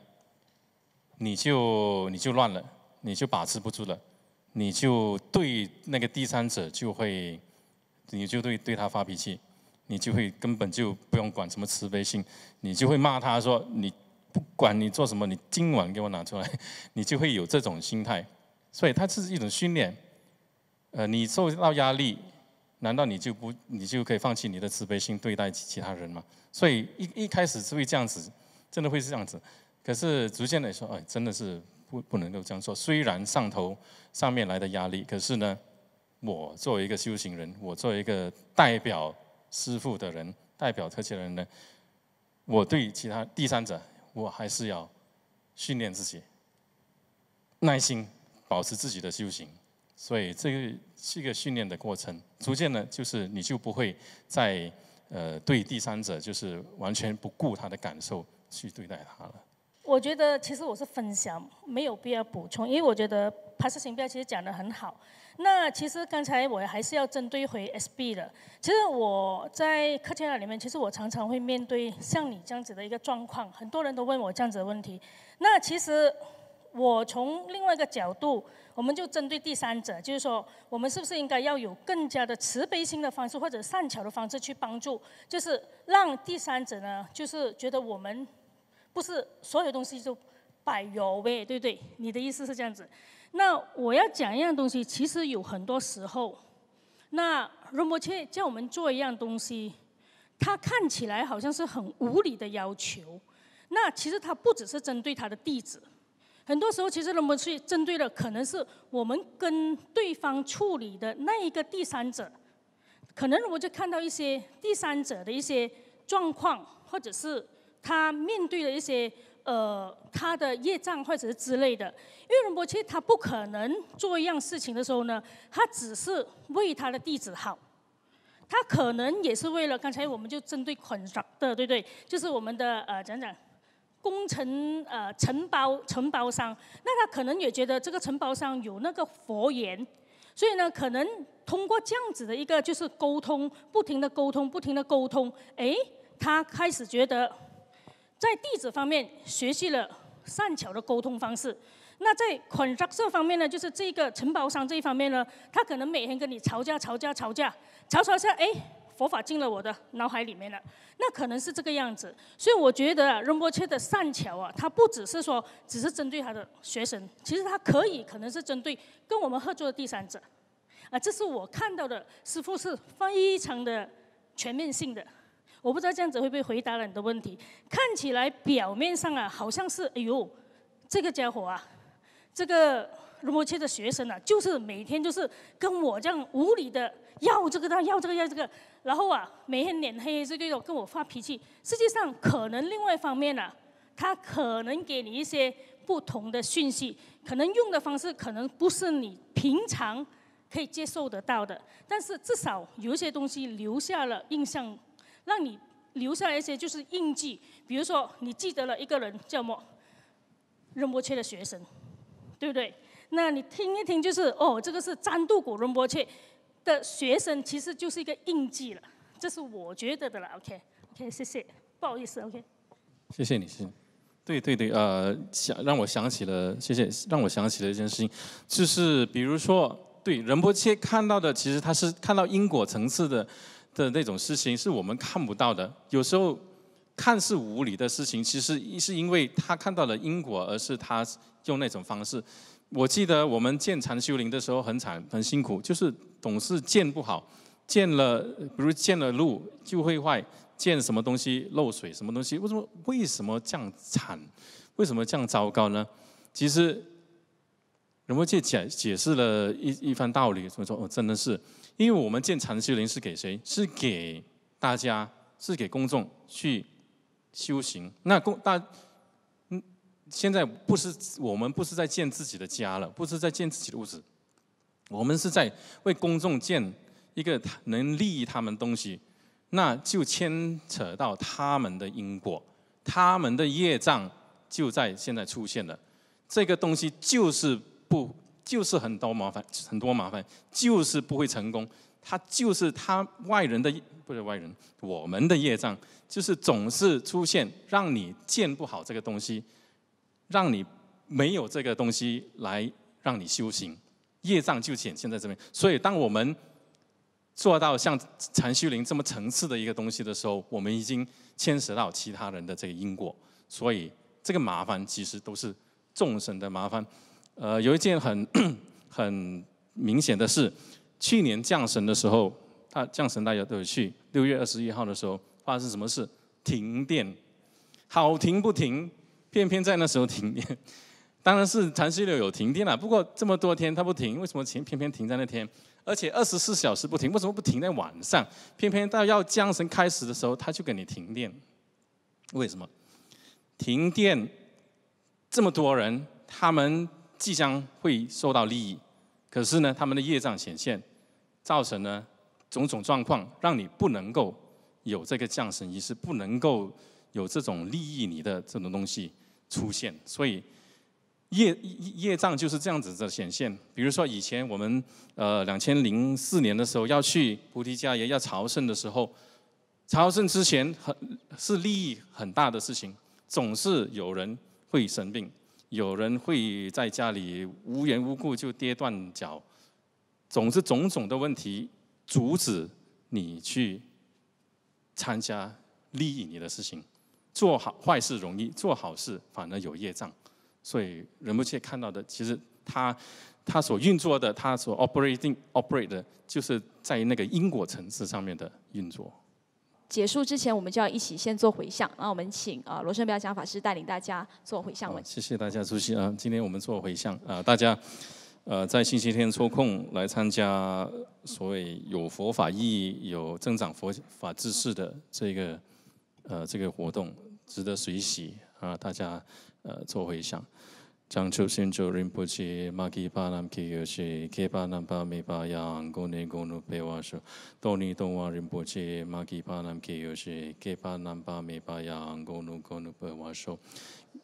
你就乱了，你就把持不住了，你就对那个第三者你就对他发脾气，你就会根本就不用管什么慈悲心，你就会骂他说，你不管你做什么，你今晚给我拿出来，你就会有这种心态。所以它是一种训练。你受到压力，难道你就可以放弃你的慈悲心对待其他人吗？所以一开始是会这样子，真的会是这样子。可是逐渐的说，哎，真的是不能够这样说。虽然上面来的压力，可是呢，我作为一个修行人，我作为一个代表师父的人，代表特切的人呢，我对其他第三者，我还是要训练自己，耐心保持自己的修行。所以这个是一个训练的过程，逐渐呢，就是你就不会再对第三者就是完全不顾他的感受去对待他了。我觉得其实我是分享，没有必要补充，因为我觉得帕斯行标其实讲得很好。那其实刚才我还是要针对回 SB 的。其实我在课程里面，其实我常常会面对像你这样子的一个状况，很多人都问我这样子的问题。那其实我从另外一个角度，我们就针对第三者，就是说我们是不是应该要有更加的慈悲心的方式，或者善巧的方式去帮助，就是让第三者呢，就是觉得我们不是所有东西就百有为，对不对？你的意思是这样子。那我要讲一样东西，其实有很多时候，那仁波切叫我们做一样东西，他看起来好像是很无理的要求。那其实他不只是针对他的弟子，很多时候其实仁波切针对的可能是我们跟对方处理的那一个第三者，可能我就看到一些第三者的一些状况，或者是他面对的一些他的业障或者是之类的。因为仁波切他不可能做一样事情的时候呢，他只是为他的弟子好，他可能也是为了刚才我们就针对contractor，对不对？就是我们的讲工程承包商，那他可能也觉得这个承包商有那个佛缘，所以呢，可能通过这样子的一个就是沟通，不停的沟通，哎，他开始觉得在弟子方面学习了善巧的沟通方式。那在contractor方面呢，就是这个承包商这一方面呢，他可能每天跟你吵架，哎，佛法进了我的脑海里面了，那可能是这个样子。所以我觉得仁波切的善巧啊，他不只是说只是针对他的学生，其实他可能是针对跟我们合作的第三者。这是我看到的师父是非常的全面性的。我不知道这样子会不会回答了你的问题。看起来表面上啊，好像是哎呦，这个家伙啊，这个仁波切的学生啊，就是每天就是跟我这样无理的要这个，然后啊，每天脸黑黑这个跟我发脾气。实际上，可能另外一方面啊，他可能给你一些不同的讯息，可能用的方式可能不是你平常可以接受得到的，但是至少有一些东西留下了印象，让你留下来一些就是印记。比如说，你记得了一个人叫什么仁波切的学生，对不对？那你听一听，就是哦，这个是占度古仁波切的学生，其实就是一个印记了。这是我觉得的了。OK， 谢谢，不好意思 ，OK。谢谢你，对，让我想起了，谢谢，让我想起了一件事情，就是比如说，对仁波切看到的，其实他是看到因果层次的那种事情，是我们看不到的。有时候看似无理的事情，其实是因为他看到了因果，而是他用那种方式。我记得我们建禅修灵的时候很惨很辛苦，就是总是建不好，比如建了路就会坏，建什么东西漏水，什么东西为什么这样惨？为什么这样糟糕呢？其实仁波切解释了一番道理，说真的是，因为我们建禅修灵是给谁？是给大家，是给公众去修行。那现在我们不是在建自己的家了，不是在建自己的屋子，我们是在为公众建一个能利益他们东西，那就牵扯到他们的因果，他们的业障就在现在出现了。这个东西就是很多麻烦，就是不会成功。他就是外人的，不是外人，我们的业障，就是总是出现，让你建不好这个东西。让你没有这个东西来让你修行，业障就显现在这边。所以，当我们做到像禅修灵这么层次的一个东西的时候，我们已经牵涉到其他人的这个因果。所以，这个麻烦其实都是众生的麻烦。有一件很明显的事，去年降神的时候，降神大家都有去，6月21号的时候发生什么事？停电，好停不停。偏偏在那时候停电。当然是长溪流有停电了，不过这么多天它不停，为什么偏偏停在那天？而且24小时不停，为什么不停在晚上？偏偏到要降神开始的时候，它就给你停电。为什么？停电这么多人，他们即将会受到利益，可是呢，他们的业障显现，造成呢种种状况，让你不能够有这个降神仪式，不能够有这种利益你的这种东西出现，所以。业障就是这样子的显现。比如说以前我们2004年的时候要去菩提迦耶要朝圣的时候，朝圣之前是利益很大的事情，总是有人会生病，有人会在家里无缘无故就跌断脚，总之种种的问题阻止你去参加利益你的事情。做好坏事容易，做好事反而有业障。所以仁波切看到的，其实他所运作的，他所 operate 的，就是在那个因果层次上面的运作。结束之前，我们就要一起先做回向。那我们请罗胜标讲法师带领大家做回向文。谢谢大家出席啊！今天我们做回向啊，大家在星期天抽空来参加所谓有佛法意义、有增长佛法知识的这个活动，值得随喜啊！大家。做回向，将就先就仁波切马基巴南基有些给巴南巴美巴扬公内公路北瓦说，多尼东瓦仁波切马基巴南基有些给巴南巴美巴扬公路北瓦说。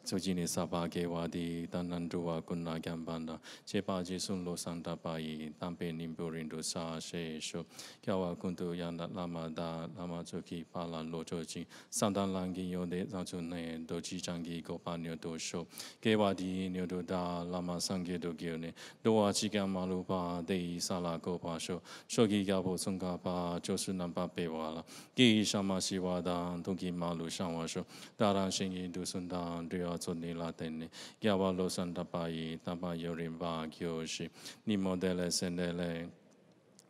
最近的沙巴给我的单南度啊，困难减半的，这把这送罗桑达巴伊，当被宁波人都杀谁说，叫我困度亚那拉玛达拉玛做起巴兰罗做起，上当兰给有的让出呢，都只张给个巴牛多说，给我的牛都大拉玛桑给都叫呢，都我只干马路巴的沙拉个巴说，说给要不送个巴就是南巴北瓦了，给上马西瓦当都给马路上我说，当然生意都顺当。要做你拉登呢，要我罗山达巴伊，达巴有人巴就是，你莫得来生得来。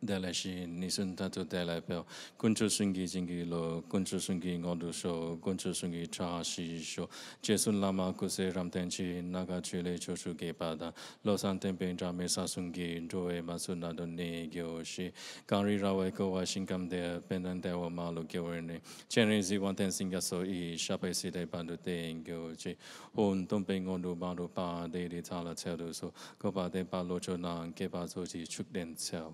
带来是你顺他就带来表，工作顺利经济咯，工作顺利我都说，工作顺利查西说，结束拉玛古塞让天气那个去嘞就是给巴达，罗山天边站没啥顺利，周围马苏那都呢就是，刚日绕外国外新干的，本来带我马路给我呢，前日子我天新加所以下辈子的班都定就是，红东边我都马路巴的查了车都说，个巴的巴路就难给巴做起出点车。